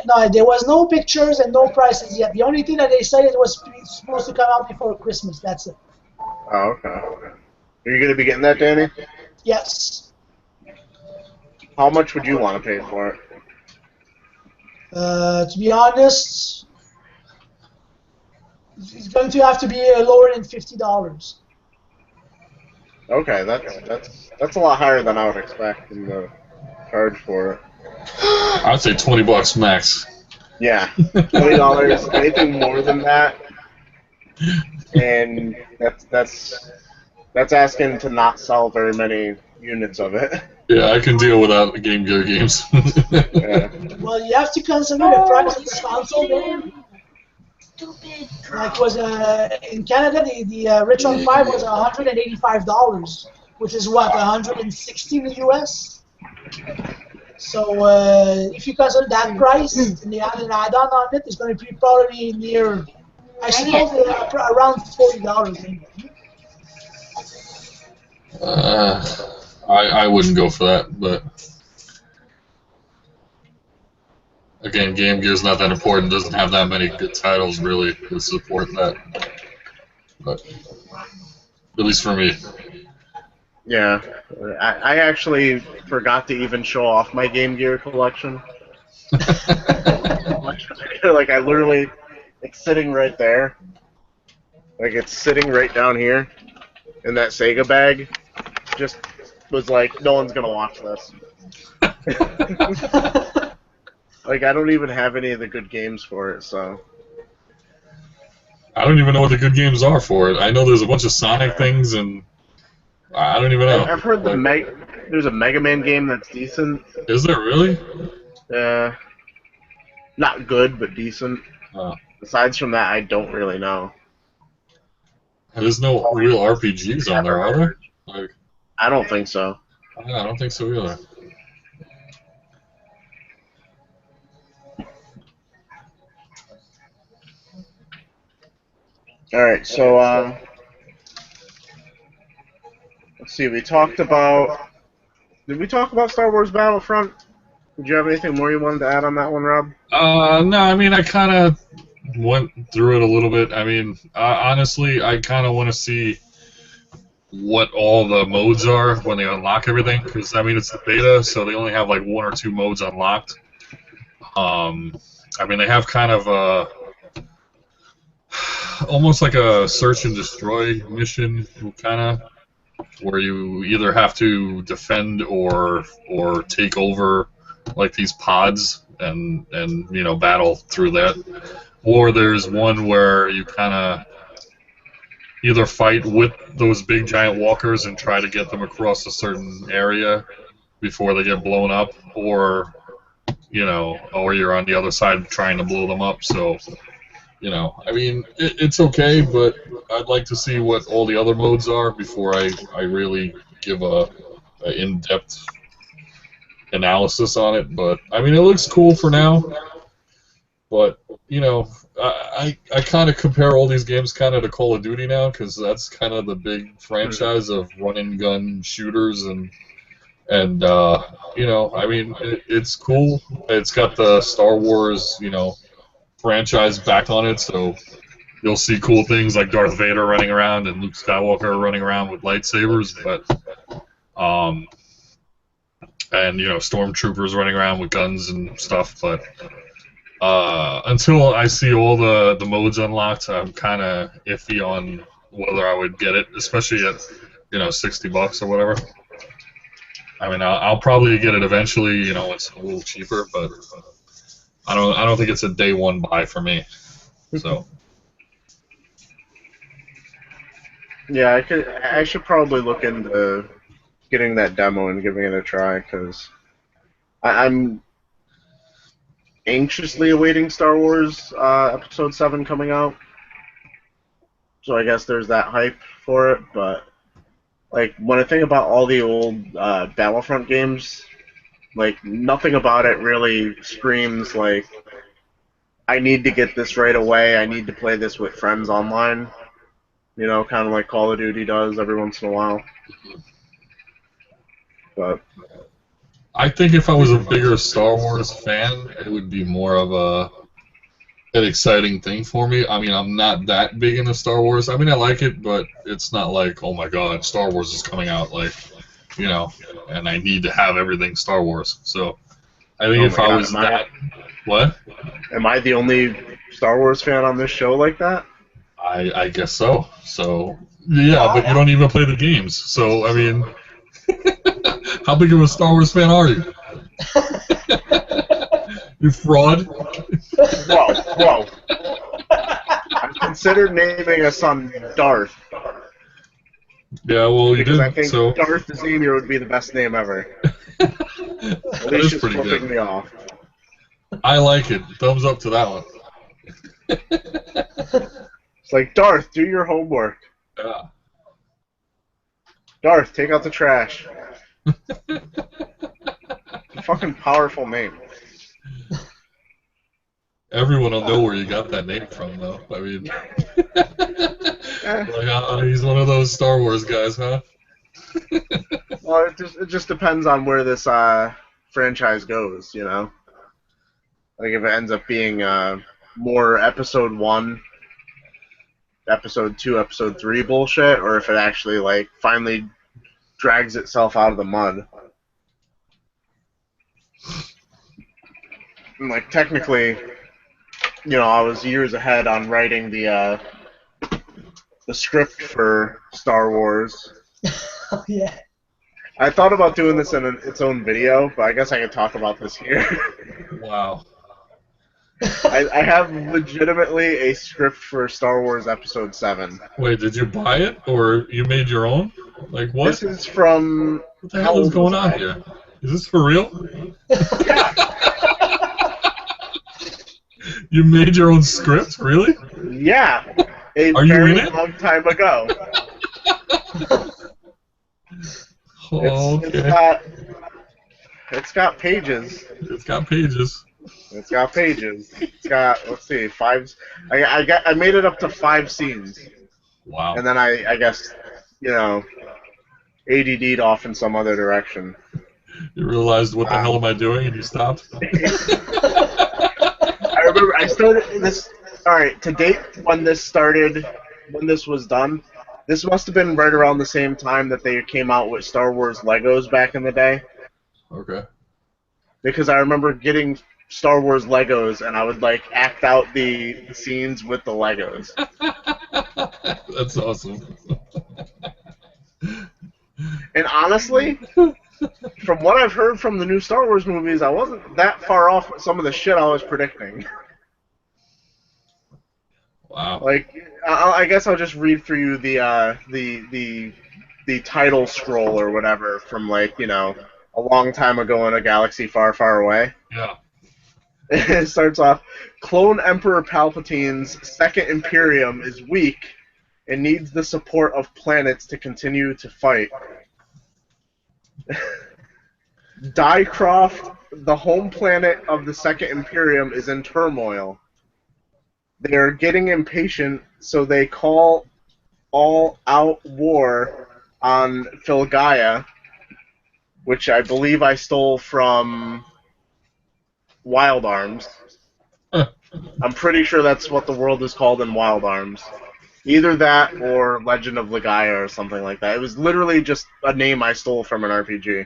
No, there was no pictures and no prices yet. The only thing that they said it was supposed to come out before Christmas. That's it. Oh, okay. Are you going to be getting that, Danny? Yes. How much would you want to pay for it? To be honest, it's going to have to be lower than $50. Okay, that's a lot higher than I would expect in the charge for it. I'd say $20 max. Yeah, $20. Anything more than that, and that's asking to not sell very many units of it. Yeah, I can deal without Game Gear games. Yeah. Well, you have to consider the price of the console. Then. Like in Canada, the Retron 5 was $185, which is what, $160 in the US. So if you consider that price and you add an add-on on it, it's going to be probably near, I suppose, around $40. I wouldn't go for that, but again, Game Gear's not that important. Doesn't have that many good titles really to support that. But at least for me. Yeah, I actually forgot to even show off my Game Gear collection. Like I literally, it's sitting right there. Like it's sitting right down here in that Sega bag. Just was like, no one's gonna watch this. Like, I don't even have any of the good games for it, so... I don't even know what the good games are for it. I know there's a bunch of Sonic things, and I don't even know. I've heard there's a Mega Man game that's decent. Is there really? Not good, but decent. Besides from that, I don't really know. There's no real RPGs on there, are there? Like, I don't think so. I don't think so either. Alright, so, let's see, we talked about... Did we talk about Star Wars Battlefront? Did you have anything more you wanted to add on that one, Rob? No, I mean, I kind of went through it a little bit. I mean, honestly, I kind of want to see what all the modes are when they unlock everything, because I mean it's the beta, so they only have like 1 or 2 modes unlocked. I mean they have kind of almost like a search and destroy mission, kind of, where you either have to defend or take over like these pods and battle through that, or there's one where you kind of either fight with those big giant walkers and try to get them across a certain area before they get blown up, or you're on the other side trying to blow them up. So, I mean, it's okay, but I'd like to see what all the other modes are before I really give a in-depth analysis on it. But I mean, it looks cool for now. But I kind of compare all these games kind of to Call of Duty now, because that's kind of the big franchise of run-and-gun shooters, and I mean, it's cool. It's got the Star Wars, franchise back on it, so you'll see cool things like Darth Vader running around and Luke Skywalker running around with lightsabers, but and stormtroopers running around with guns and stuff. But until I see all the modes unlocked, I'm kind of iffy on whether I would get it, especially at $60 or whatever. I mean, I'll probably get it eventually, it's a little cheaper, but I don't think it's a day one buy for me. So. Yeah, I should probably look into getting that demo and giving it a try, because I'm anxiously awaiting Star Wars Episode 7 coming out. So I guess there's that hype for it, but like when I think about all the old Battlefront games, like nothing about it really screams like I need to get this right away. I need to play this with friends online. Kind of like Call of Duty does every once in a while. But I think if I was a bigger Star Wars fan, it would be more of an exciting thing for me. I mean, I'm not that big into Star Wars. I mean, I like it, but it's not like, oh my god, Star Wars is coming out, like, and I need to have everything Star Wars. So I think if I was that... What? Am I the only Star Wars fan on this show like that? I guess so. So, yeah, but you don't even play the games. So, I mean, how big of a Star Wars fan are you? You fraud. Whoa. I've considered naming a son Darth. Yeah, well, you because did. I think so. Darth Xavier would be the best name ever. At least it's pretty flipping good. me off. I like it. Thumbs up to that one. It's like, Darth, do your homework. Yeah. Darth, take out the trash. Fucking powerful name. Everyone will know where you got that name from, though. I mean, he's one of those Star Wars guys, huh? Well, it just depends on where this franchise goes, Like if it ends up being more Episode 1, Episode 2, Episode 3 bullshit, or if it actually like finally drags itself out of the mud. And, like technically, I was years ahead on writing the script for Star Wars. Oh, yeah. I thought about doing this in its own video, but I guess I could talk about this here. Wow. I have legitimately a script for Star Wars Episode 7. Wait, did you buy it, or you made your own? Like, what? This is from... What the hell is going on here? Is this for real? You made your own script? Really? Yeah. Are you very in it? long time ago. Oh, okay. It's got pages. It's got pages. It's got pages. It's got, let's see, I made it up to 5 scenes. Wow. And then I guess, ADD'd off in some other direction. You realized, what the hell am I doing, and you stopped? I remember I started this, alright, to date, when this was done, This must have been right around the same time that they came out with Star Wars Legos back in the day. Okay. Because I remember getting Star Wars Legos and I would like act out the scenes with the Legos. That's awesome. And honestly, from what I've heard from the new Star Wars movies, I wasn't that far off with some of the shit I was predicting. Wow. Like, I guess I'll just read through you the title scroll or whatever from like, you know, a long time ago in a galaxy far, far away. Yeah. It starts off, Clone Emperor Palpatine's Second Imperium is weak and needs the support of planets to continue to fight. Dycroft, the home planet of the Second Imperium, is in turmoil. They are getting impatient, so they call all-out war on Filgaia, which I believe I stole from Wild Arms. I'm pretty sure that's what the world is called in Wild Arms. Either that or Legend of Legaia or something like that. It was literally just a name I stole from an RPG.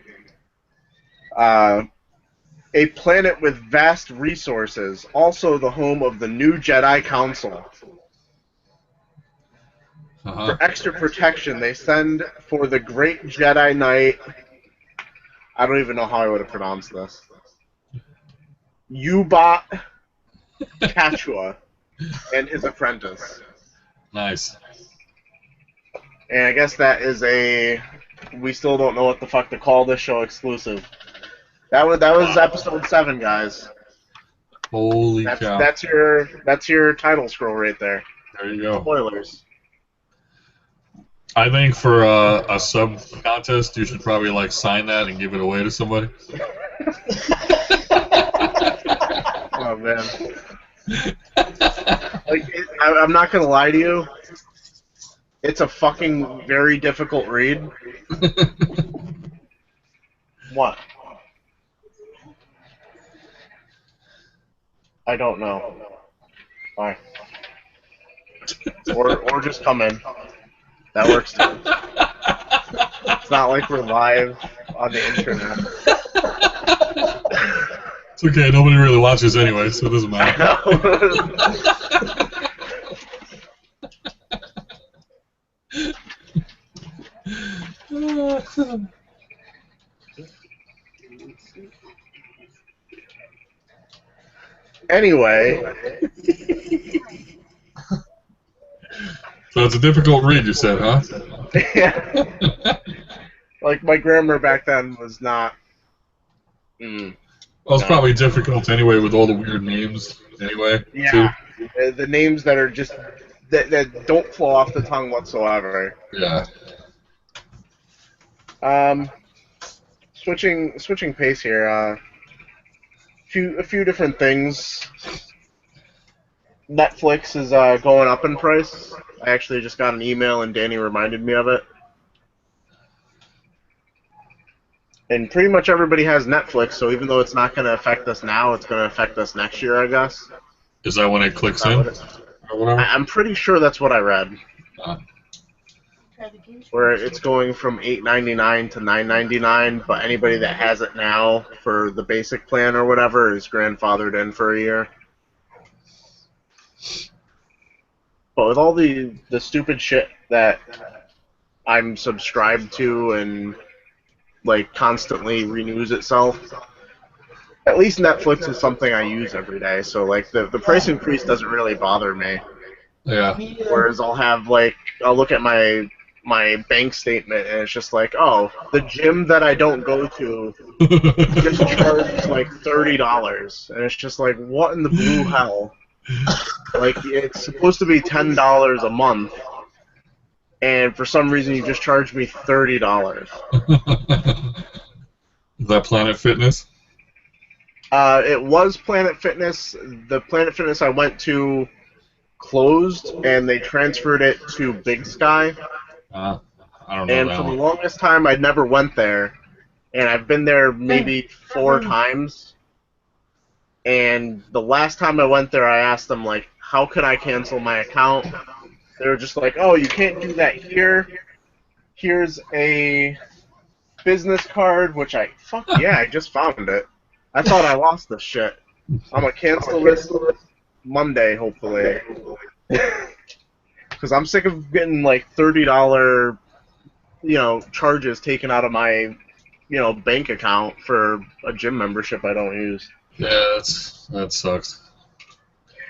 A planet with vast resources, also the home of the new Jedi Council. For extra protection, they send for the Great Jedi Knight. I don't even know how I would have pronounced this. Yubat Kachua and his apprentice. Nice. And I guess that is a. We still don't know what the fuck to call this show exclusive. That was episode 7, guys. Holy cow. That's your title scroll right there. There you go. Spoilers. I think for a sub contest, you should probably like sign that and give it away to somebody. Oh man. Like, I'm not gonna lie to you. It's a fucking very difficult read. What? I don't know. Why? Or just come in. That works too. It's not like we're live on the internet. It's okay, nobody really watches anyway, so it doesn't matter. Anyway. So it's a difficult read, you said, huh? Yeah. Like, my grammar back then was not... Well, it's probably difficult anyway with all the weird names anyway. Yeah. The names that are just... That don't flow off the tongue whatsoever. Yeah. Switching pace here. A few different things. Netflix is going up in price. I actually just got an email and Danny reminded me of it. And pretty much everybody has Netflix, so even though it's not going to affect us now, it's going to affect us next year, I guess. Is that when it clicks in? Or whatever? I'm pretty sure that's what I read. Where it's going from $8.99 to $9.99, but anybody that has it now for the basic plan or whatever is grandfathered in for a year. But with all the stupid shit that I'm subscribed to and like constantly renews itself, at least Netflix is something I use every day. So like the price increase doesn't really bother me. Yeah. Whereas I'll look at my bank statement and it's just like, oh, the gym that I don't go to just charges like $30, and it's just like, what in the blue hell? Like, it's supposed to be $10 a month, and for some reason you just charged me $30. Is that Planet Fitness? It was Planet Fitness. The Planet Fitness I went to closed, and they transferred it to Big Sky. I don't know And that for the one. longest time, I never went there, and I've been there maybe 4 times. And the last time I went there, I asked them, like, how can I cancel my account? They were just like, oh, you can't do that here. Here's a business card, which I just found it. I thought I lost this shit. I'm gonna cancel this Monday, hopefully. Because I'm sick of getting like $30, charges taken out of my, bank account for a gym membership I don't use. Yeah, that sucks.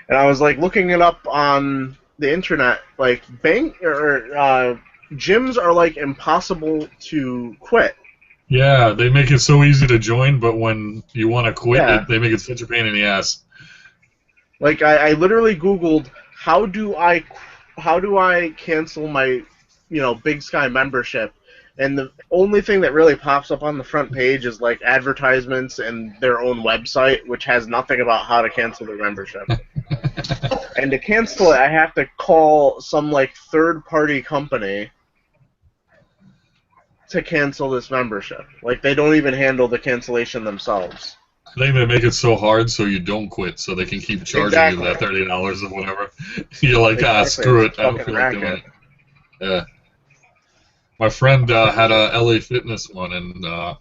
And I was like looking it up on the internet, like gyms are like impossible to quit. Yeah, they make it so easy to join, but when you want to quit, Yeah. they make it such a pain in the ass. Like I literally Googled how do I cancel my Big Sky membership, and the only thing that really pops up on the front page is like advertisements and their own website, which has nothing about how to cancel the membership. And to cancel it, I have to call some like third-party company to cancel this membership. Like they don't even handle the cancellation themselves. I think they make it so hard so you don't quit, so they can keep charging you that $30 or whatever. You're like, Exactly. screw it, It's I don't fucking feel like doing racket. it. Yeah. My friend had a LA Fitness one, and I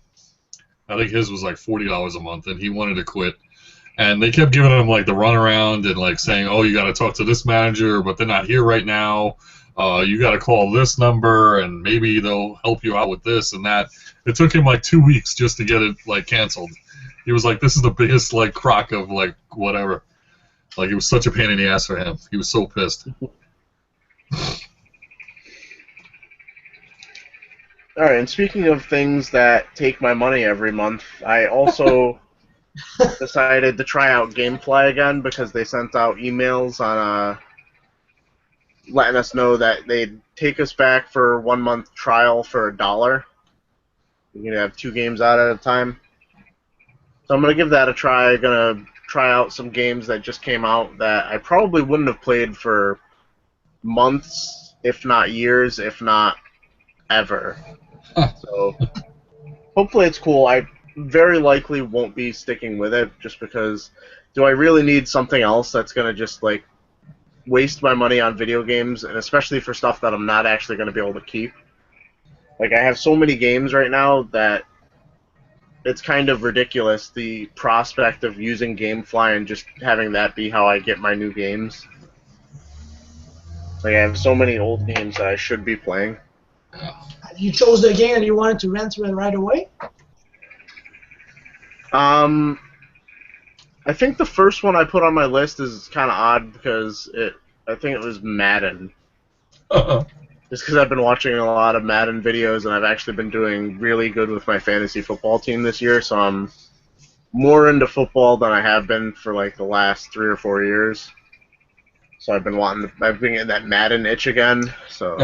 think his was like $40 a month, and he wanted to quit. And they kept giving him like the runaround and like saying, oh, you got to talk to this manager, but they're not here right now. You got to call this number, and maybe they'll help you out with this and that. It took him like 2 weeks just to get it like canceled. He was like, this is the biggest like crock of like whatever. Like it was such a pain in the ass for him. He was so pissed. All right, and speaking of things that take my money every month, I also decided to try out GameFly again because they sent out emails on letting us know that they'd take us back for 1 month trial for $1. You can have 2 games out at a time. So I'm gonna give that a try. Gonna try out some games that just came out that I probably wouldn't have played for months, if not years, if not ever. So hopefully it's cool. I very likely won't be sticking with it just because do I really need something else that's going to just like waste my money on video games, and especially for stuff that I'm not actually going to be able to keep? Like I have so many games right now that it's kind of ridiculous, the prospect of using GameFly and just having that be how I get my new games. Like I have so many old games that I should be playing. You chose the game and you wanted to rent it right away? I think the first one I put on my list is kind of odd because I think it was Madden. Just because I've been watching a lot of Madden videos and I've actually been doing really good with my fantasy football team this year, so I'm more into football than I have been for like the last 3 or 4 years. So I've been getting that Madden itch again. So,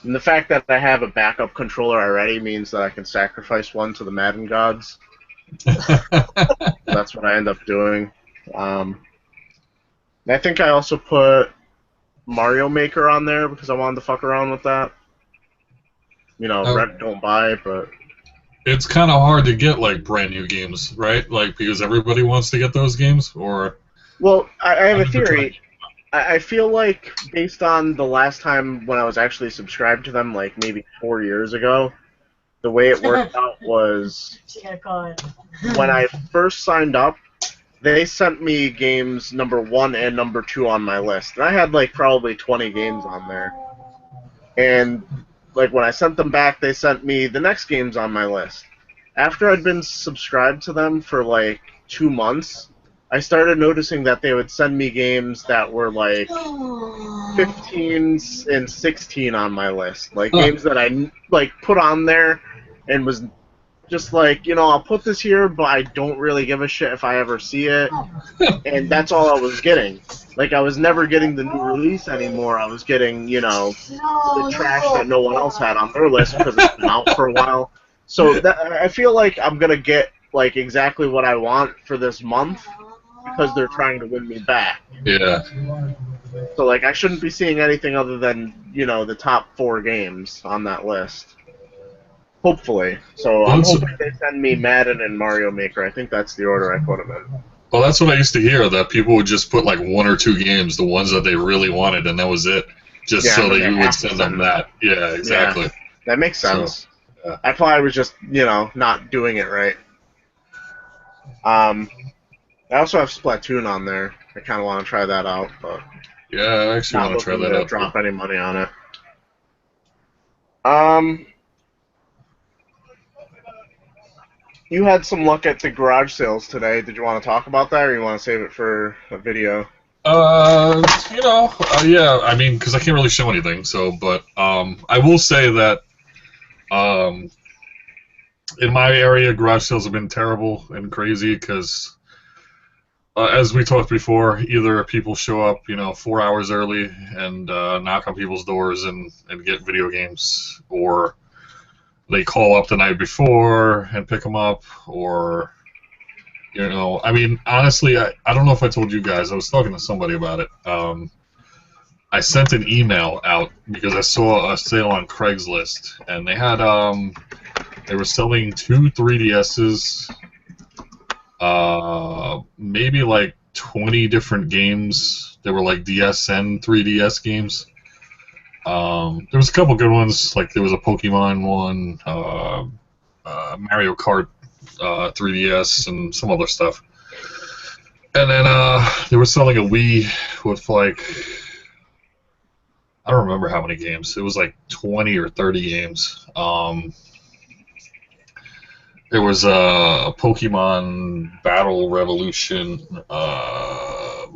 and the fact that I have a backup controller already means that I can sacrifice one to the Madden gods. That's what I end up doing. I think I also put Mario Maker on there because I wanted to fuck around with that. Rent don't buy, but It's kind of hard to get like brand new games, right? Like because everybody wants to get those games, or well, I have a I've never theory. I feel like based on the last time when I was actually subscribed to them, like maybe 4 years ago, the way it worked out was when I first signed up, they sent me games number 1 and number 2 on my list. And I had like probably 20 games on there. And like when I sent them back, they sent me the next games on my list. After I'd been subscribed to them for like 2 months, I started noticing that they would send me games that were like 15 and 16 on my list. Like games that I like put on there and was just like, I'll put this here, but I don't really give a shit if I ever see it. And that's all I was getting. Like I was never getting the new release anymore. I was getting, the trash that no one else had on their list because it's been out for a while. So I feel like I'm going to get like exactly what I want for this month because they're trying to win me back. yeah. So like I shouldn't be seeing anything other than, the top 4 games on that list. Hopefully. So I'm hoping they send me Madden and Mario Maker. I think that's the order I put them in. Well, that's what I used to hear, that people would just put like 1 or 2 games, the ones that they really wanted, and that was it. just Yeah, so and that then you they would have to send them send that. Yeah, exactly. That makes sense. So, yeah. I probably was just, not doing it right. I also have Splatoon on there. I kind of want to try that out, but Yeah, I actually not want to try looking that to out. drop Too. any money on it. You had some luck at the garage sales today. Did you want to talk about that, or you want to save it for a video? Yeah, I mean, because I can't really show anything, so, but, I will say that, in my area, garage sales have been terrible and crazy, because, as we talked before, either people show up, 4 hours early and, knock on people's doors and get video games, or they call up the night before and pick them up, or, I mean, honestly, I don't know if I told you guys, I was talking to somebody about it. I sent an email out because I saw a sale on Craigslist, and they were selling 2 3DSs, maybe like 20 different games. They were like DSN 3DS games. There was a couple good ones, like there was a Pokemon one, Mario Kart 3DS, and some other stuff. And then they were selling a Wii with like, I don't remember how many games. It was like 20 or 30 games. There was a Pokemon Battle Revolution, a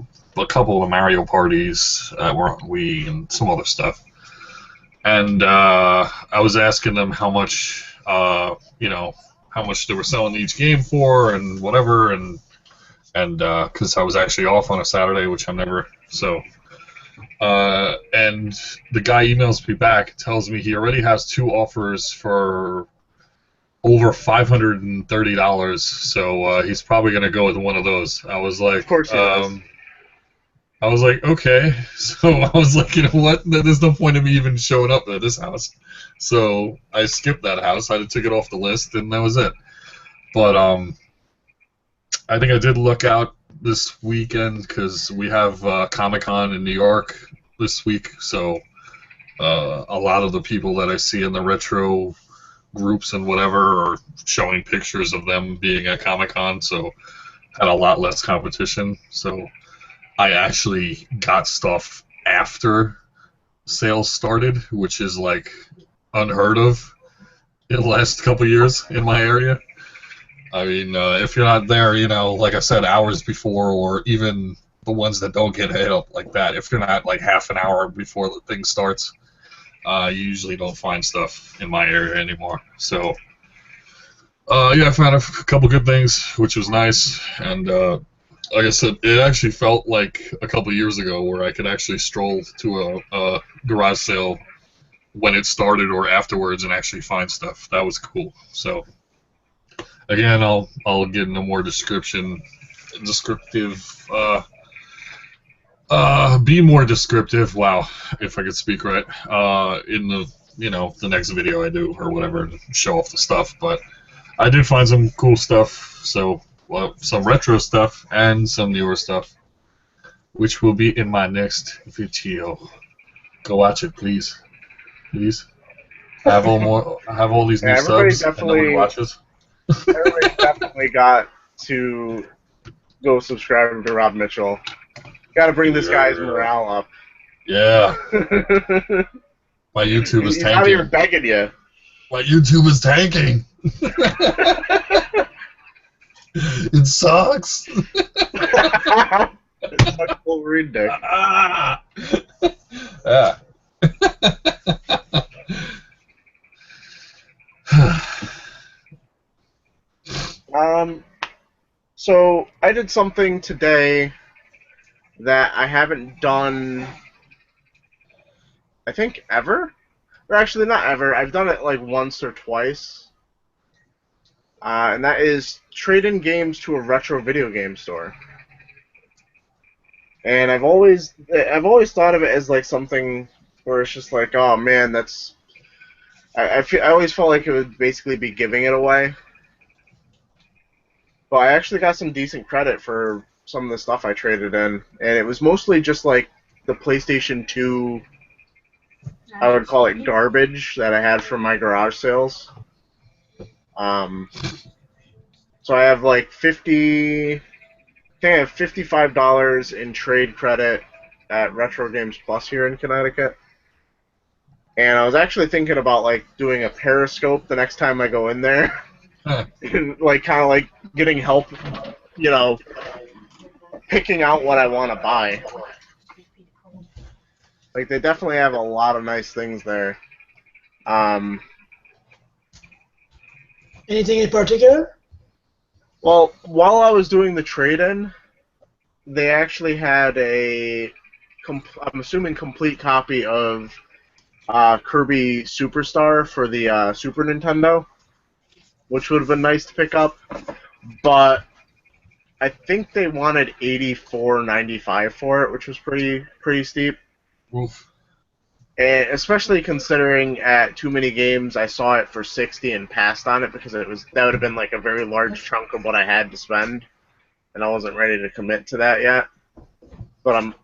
couple of Mario parties that were on Wii, and some other stuff. And I was asking them how much, how much they were selling each game for, and whatever, and because I was actually off on a Saturday, which I'm never so. And the guy emails me back, tells me he already has 2 offers for over $530, so he's probably gonna go with one of those. I was like, Of course he does. I was like, okay. So I was like, you know what? There's no point in me even showing up at this house. So I skipped that house. I took it off the list, and that was it. But I think I did look out this weekend because we have Comic-Con in New York this week. So a lot of the people that I see in the retro groups and whatever are showing pictures of them being at Comic-Con. So had a lot less competition. So I actually got stuff after sales started, which is like unheard of in the last couple years in my area. I mean, if you're not there, like I said, hours before, or even the ones that don't get hit up like that, if you're not like half an hour before the thing starts, you usually don't find stuff in my area anymore. So, yeah, I found a couple good things, which was nice, and like I said, it actually felt like a couple years ago where I could actually stroll to a garage sale when it started or afterwards and actually find stuff. That was cool. So again, I'll get into more descriptive. Be more descriptive. Wow, if I could speak right. In the next video I do or whatever, to show off the stuff. But I did find some cool stuff. So. Well, some retro stuff and some newer stuff, which will be in my next video. Go watch it, please. Please. Have all these new subs and nobody watches. Everybody definitely got to go subscribe to Rob Mitchell. Got to bring this guy's morale up. Yeah. My YouTube is He's tanking. not even begging you. My YouTube is tanking. It sucks. It's like Wolverine dick. Yeah. So I did something today that I haven't done, I think, ever. Or actually, not ever. I've done it like once or twice. And that is trade in games to a retro video game store. And I've always thought of it as like something where it's just like, oh man, that's. I always felt like it would basically be giving it away. But I actually got some decent credit for some of the stuff I traded in, and it was mostly just like the PlayStation 2 I would call it garbage that I had from my garage sales. So I have like I think I have $55 in trade credit at Retro Games Plus here in Connecticut. And I was actually thinking about like doing a Periscope the next time I go in there. Like kind of like getting help, you know, picking out what I want to buy. Like they definitely have a lot of nice things there. Anything in particular? Well, while I was doing the trade-in, they actually had I'm assuming complete copy of Kirby Superstar for the Super Nintendo, which would have been nice to pick up, but I think they wanted $84.95 for it, which was pretty steep. Oof. And especially considering at Too Many Games I saw it for $60 and passed on it because that would have been like a very large chunk of what I had to spend, and I wasn't ready to commit to that yet. But I'm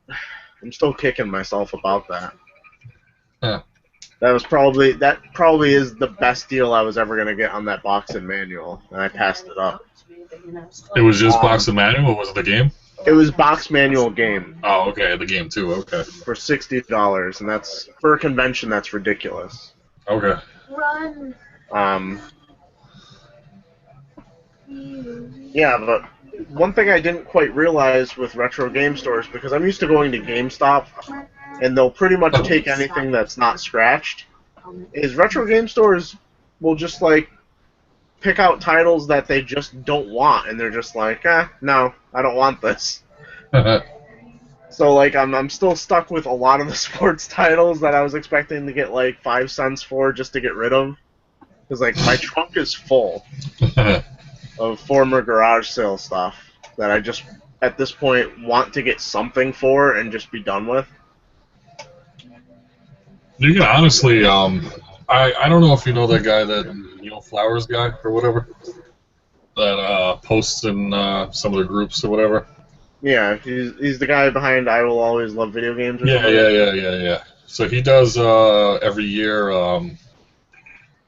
still kicking myself about that. Huh. That probably is the best deal I was ever gonna get on that box and manual, and I passed it up. It was just box and manual, or was it the game? It was box manual game. Oh, okay, the game too, okay. For $60, and that's for a convention. That's ridiculous. Okay. Run. Yeah, but one thing I didn't quite realize with retro game stores, because I'm used to going to GameStop, and they'll pretty much take anything that's not scratched, is retro game stores will just, like, pick out titles that they just don't want, and they're just like, no, I don't want this. So, like, I'm still stuck with a lot of the sports titles that I was expecting to get, like, 5 cents for just to get rid of. Because, like, my trunk is full of former garage sale stuff that I just, at this point, want to get something for and just be done with. You can honestly, I don't know if you know that guy, that Neil Flowers guy or whatever, that posts in some of the groups or whatever. Yeah, he's the guy behind I Will Always Love Video Games. Or something. Yeah. So he does every year around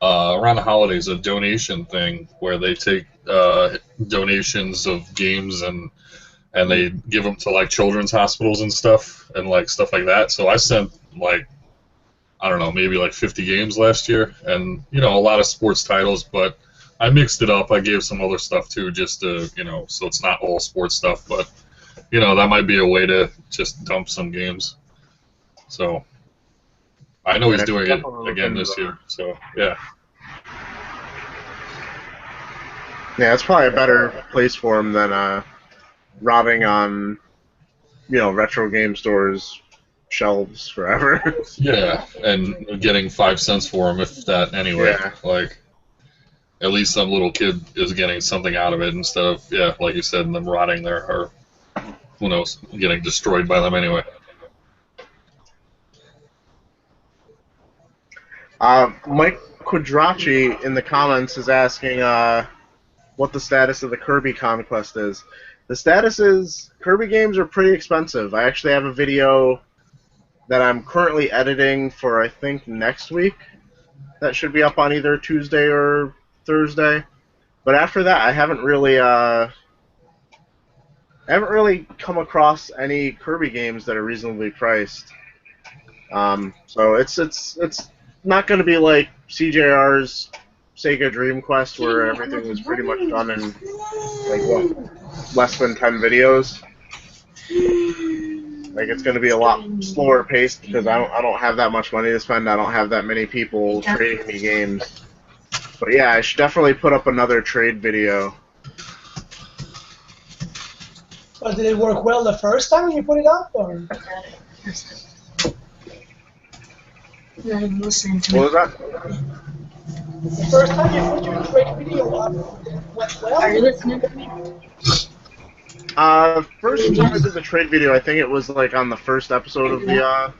the holidays a donation thing where they take donations of games and they give them to like children's hospitals and stuff like that. So I sent like, I don't know, maybe like 50 games last year, and a lot of sports titles, but I mixed it up. I gave some other stuff too, just to so it's not all sports stuff, but that might be a way to just dump some games. So I know he's doing it again this year. So yeah. Yeah, it's probably a better place for him than rotting on retro game stores shelves forever. Yeah, and getting 5 cents for them, if that, anyway. Yeah. Like, at least some little kid is getting something out of it instead of, like you said, them rotting there, or who knows, getting destroyed by them anyway. Mike Quadracci in the comments is asking what the status of the Kirby Conquest is. The status is Kirby games are pretty expensive. I actually have a video that I'm currently editing for, I think, next week. That should be up on either Tuesday or Thursday. But after that, I haven't really come across any Kirby games that are reasonably priced. So it's not going to be like CJR's Sega Dream Quest, where everything was pretty much done in less than 10 videos. Like, it's going to be a lot slower paced because I don't have that much money to spend. I don't have that many people trading me games. But yeah, I should definitely put up another trade video. But did it work well the first time you put it up, or? Not even listening to What me. was that? The first time you put your trade video up, it went well? Are you listening to me? First time I did the trade video, I think it was like on the first episode of the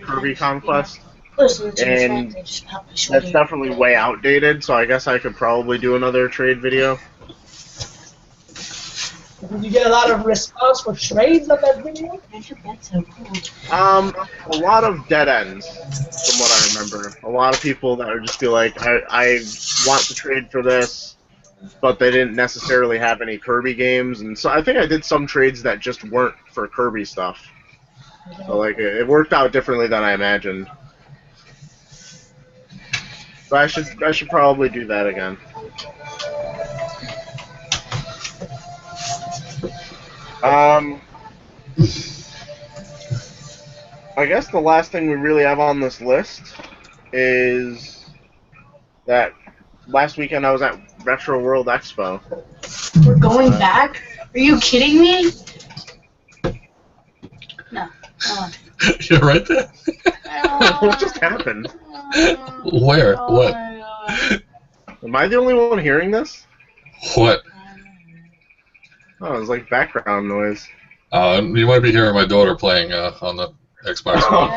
Kirby Conquest. Listen to And me. that's definitely way outdated, so I guess I could probably do another trade video. Did you get a lot of response for trades on that video? Make your bed so cool. A lot of dead ends, from what I remember. A lot of people that would just be like, I want to trade for this, but they didn't necessarily have any Kirby games, and so I think I did some trades that just weren't for Kirby stuff. So like it worked out differently than I imagined. But I should probably do that again. I guess the last thing we really have on this list is that last weekend I was at Retro World Expo. We're going back? Are you kidding me? No. You're right there. What just happened? Where? What? Am I the only one hearing this? What? Oh, it was like background noise. You might be hearing my daughter playing on the Xbox One.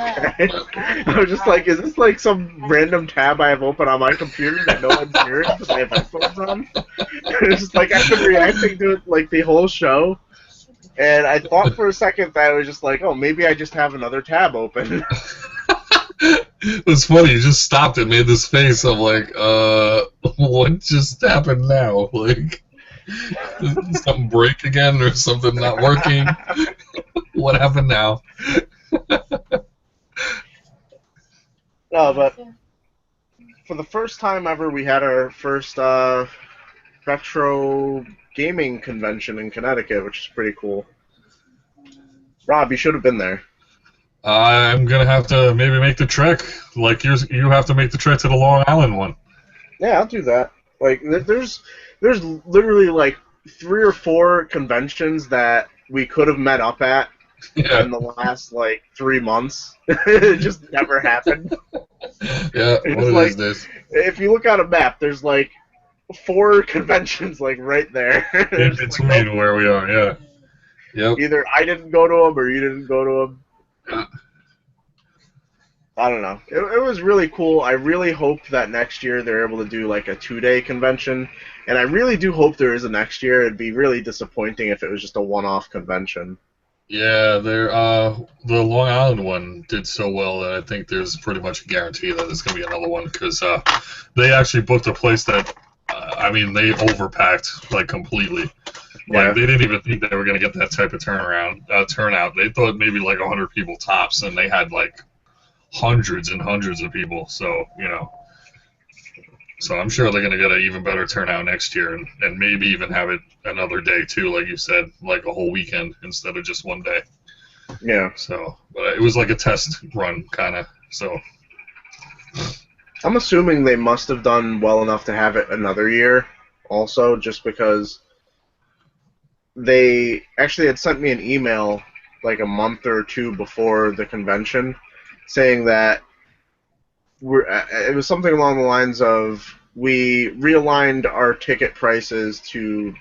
Okay. I was just like, is this like some random tab I have open on my computer that no one's hearing because I have headphones on? It's just like I've been reacting to it like the whole show, and I thought for a second that I was just like, oh, maybe I just have another tab open. It was funny. You just stopped and made this face. I'm like, what just happened now? Like, did something break again or something not working? What happened now? No, but for the first time ever, we had our first retro gaming convention in Connecticut, which is pretty cool. Rob, you should have been there. I'm gonna have to maybe make the trek. Like you have to make the trek to the Long Island one. Yeah, I'll do that. Like, there's literally like 3 or 4 conventions that we could have met up at in the last like 3 months. It just never happened. Yeah, It's one of like, these days. if you look at a map, there's like 4 conventions like right there. In It's between like, where we are, yeah. Yep. either I didn't go to them or you didn't go to them. I don't know. It was really cool. I really hope that next year they're able to do like a 2-day convention, and I really do hope there is a next year. It'd be really disappointing if it was just a one-off convention. Yeah, the Long Island one did so well that I think there's pretty much a guarantee that there's going to be another one because they actually booked a place that, I mean, they overpacked like completely. Yeah. Like they didn't even think they were going to get that type of turnout. They thought maybe like 100 people tops, and they had like hundreds and hundreds of people. So so I'm sure they're going to get an even better turnout next year, and maybe even have it another day too, like you said, like a whole weekend instead of just one day. Yeah. So, but it was like a test run, kind of. So, I'm assuming they must have done well enough to have it another year, also, just because they actually had sent me an email like a month or 2 before the convention saying that it was something along the lines of, we realigned our ticket prices to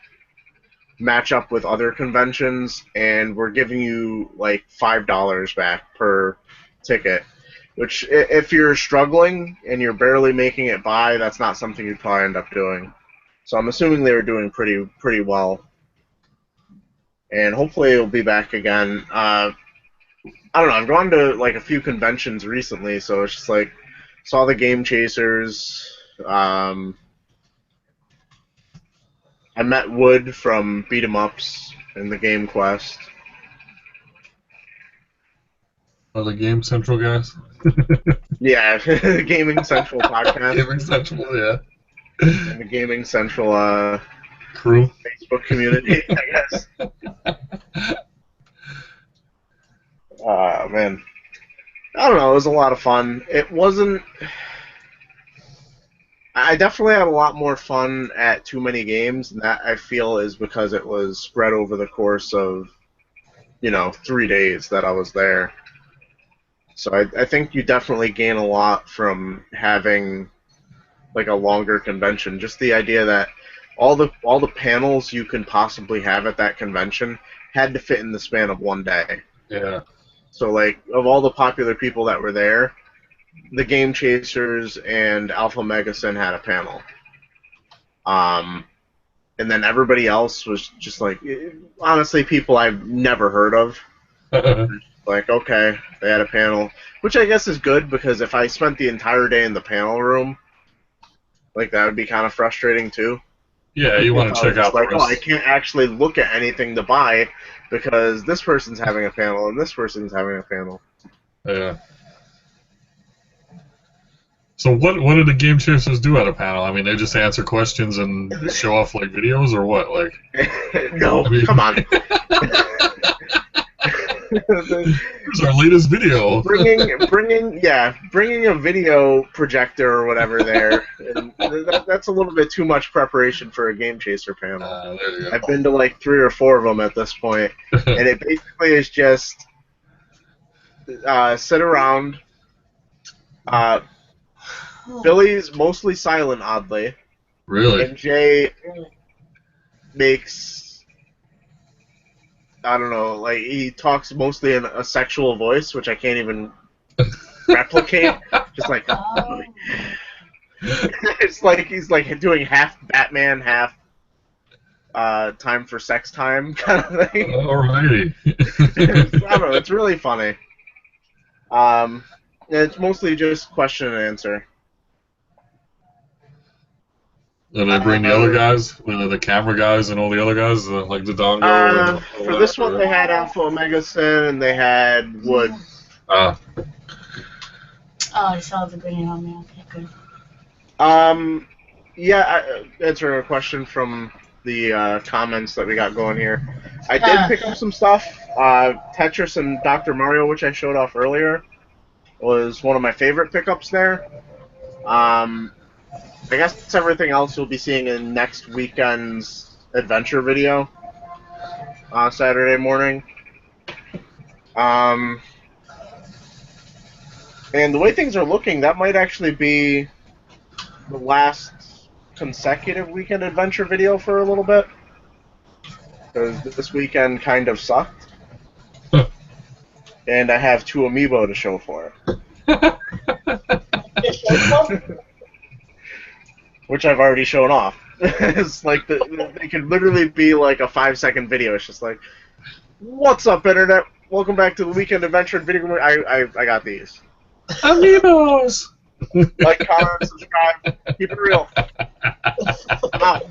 match up with other conventions, and we're giving you like $5 back per ticket, which if you're struggling and you're barely making it by, that's not something you'd probably end up doing. So I'm assuming they were doing pretty well, and hopefully it'll be back again. I don't know, I've gone to like a few conventions recently, so it's just like, saw the Game Chasers. I met Wood from Beat 'em Ups and the Game Quest. are the Game Central guys? Yeah, the Gaming Central podcast Gaming Central, yeah. and the Gaming Central Crew. Facebook community, I guess. Man. I don't know, it was a lot of fun. It wasn't... I definitely had a lot more fun at Too Many Games, and that I feel is because it was spread over the course of, 3 days that I was there. So I think you definitely gain a lot from having like a longer convention. Just the idea that all the panels you can possibly have at that convention had to fit in the span of 1 day. Yeah. So, like, of all the popular people that were there, the Game Chasers and Alpha Megasin had a panel. and then everybody else was just like, honestly, people I've never heard of. Like, okay, they had a panel, which I guess is good because if I spent the entire day in the panel room, like that would be kind of frustrating too. Yeah, you want to check out the like, rest. oh, I can't actually look at anything to buy because this person's having a panel and this person's having a panel. Yeah. So what do the game chasers do at a panel? I mean, they just answer questions and show off like videos or what? Like, No, I mean- come on. here's our latest video. bringing a video projector or whatever there. And that's a little bit too much preparation for a game chaser panel. There you go. I've been to like 3 or 4 of them at this point, and it basically is just sit around. Billy's mostly silent, oddly, Really? and Jay makes. I don't know, like, he talks mostly in a sexual voice, which I can't even replicate. Just like, Oh. it's like he's like doing half Batman, half time for sex time kind of thing. Alrighty. I don't know, it's really funny. And it's mostly just question and answer. Do they bring the other guys, the camera guys and all the other guys, like the Dongo? and For this one, they had Alpha Omega Sin and they had Wood. Oh, I saw the green on me. Okay, good. Yeah, answering a question from the comments that we got going here. I did pick up some stuff. Tetris and Dr. Mario, which I showed off earlier, was one of my favorite pickups there. I guess everything else you'll be seeing in next weekend's adventure video on Saturday morning. And the way things are looking, that might actually be the last consecutive weekend adventure video for a little bit. Because this weekend kind of sucked. And I have 2 amiibo to show for it. Which I've already shown off. It's like they could literally be like a 5-second video. It's just like, what's up, internet? Welcome back to the weekend adventure video. I got these. Amiibos! Like, comment, subscribe, keep it real. I'm out.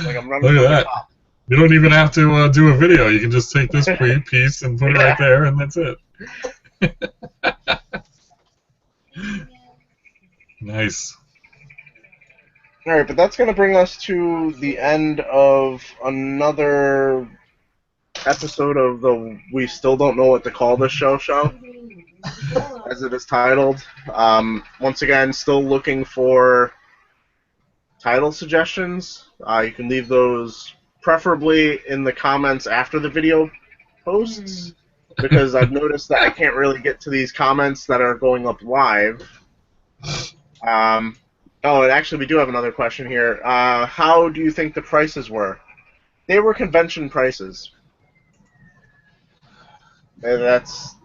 Like I'm running Look at to the that. top. You don't even have to do a video. You can just take this piece and put it right there, and that's it. Nice. Alright, but that's going to bring us to the end of another episode of the We Still Don't Know What to Call This show, as it is titled. Once again, still looking for title suggestions. You can leave those preferably in the comments after the video posts, because I've noticed that I can't really get to these comments that are going up live. Oh, and actually, we do have another question here. How do you think the prices were? They were convention prices. And that's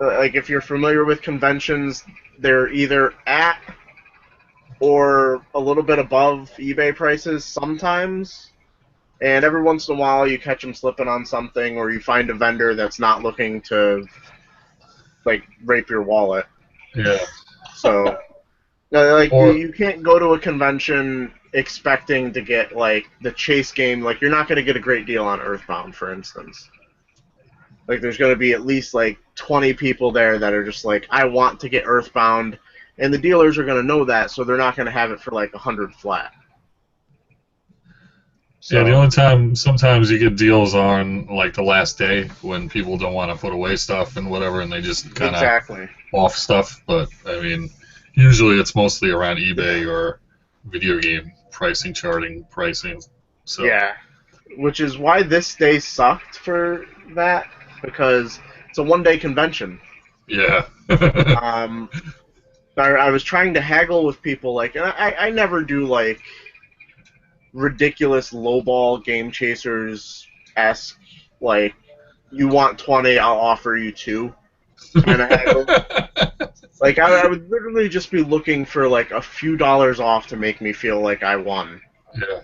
like, if you're familiar with conventions, they're either at or a little bit above eBay prices sometimes. And every once in a while, you catch them slipping on something, or you find a vendor that's not looking to, like, rape your wallet. Yeah. So, like, Or- you can't go to a convention expecting to get, like, the chase game. Like, you're not going to get a great deal on Earthbound, for instance. Like, there's going to be at least, like, 20 people there that are just like, I want to get Earthbound, and the dealers are going to know that, so they're not going to have it for, like, 100 flat. So, Yeah, the only time sometimes you get deals on like the last day when people don't want to put away stuff and whatever, and they just kind of exactly. off stuff. But I mean, usually it's mostly around eBay or video game pricing, charting pricing. So Yeah, which is why this day sucked for that, because it's a one-day convention. yeah. I was trying to haggle with people, like, and I never do, like, ridiculous lowball Game Chasers-esque, like, you want 20, I'll offer you 2 kind of haggle. Like, I would literally just be looking for, like, a few dollars off to make me feel like I won. Yeah.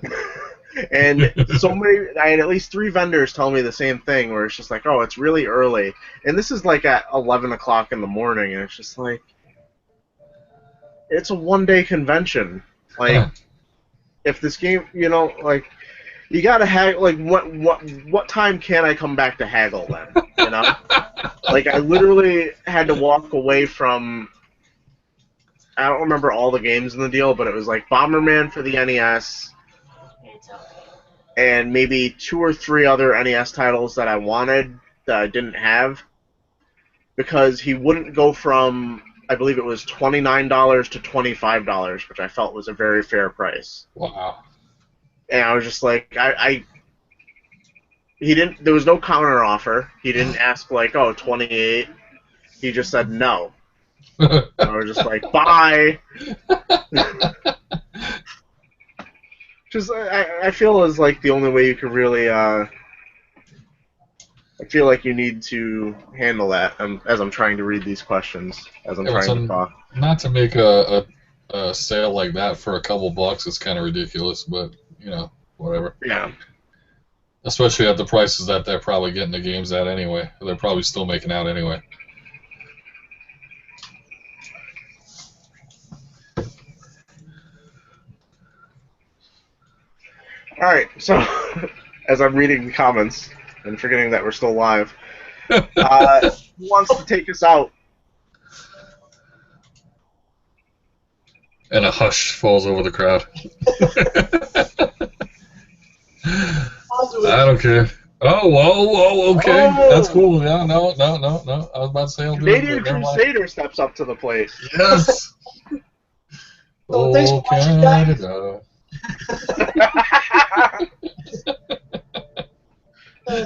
And so many, I had at least 3 vendors tell me the same thing, where it's just like, oh, it's really early. And this is like at 11 o'clock in the morning, and it's just like, it's a one-day convention. Like, Huh. if this game, like, you gotta haggle, like, what time can I come back to haggle then, you know? Like, I literally had to walk away from, I don't remember all the games in the deal, but it was like Bomberman for the NES, It's okay. and maybe 2 or 3 other NES titles that I wanted that I didn't have, because he wouldn't go from, I believe it was $29 to $25, which I felt was a very fair price. Wow. And I was just like, he didn't, there was no counter offer. He didn't ask like, oh, 28. He just said no. And I was just like, bye. Just, I feel is like the only way you can really, I feel like you need to handle that as I'm trying to read these questions, as I'm Yeah, trying to talk. not to make a sale like that for a couple bucks is kind of ridiculous, but, whatever. Yeah. Especially at the prices that they're probably getting the games at anyway. They're probably still making out anyway. All right, so as I'm reading the comments and forgetting that we're still live, who wants to take us out? And a hush falls over the crowd. I'll do I it. don't care. Oh, whoa, okay. Oh. That's cool. Yeah, no. I was about to say I'll do it, Canadian but never mind. Crusader steps up to the plate. Yes. So thanks for watching, guys. Canada.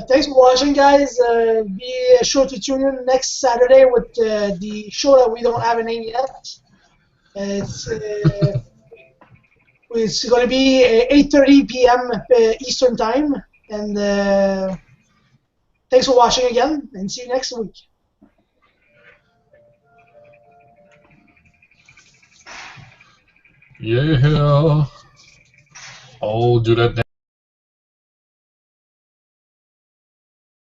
Thanks for watching, guys. Be sure to tune in next Saturday with the show that we don't have a name yet. It's going to be 8:30 p.m. Eastern Time. And thanks for watching again, and see you next week. Yeah. Oh, do that.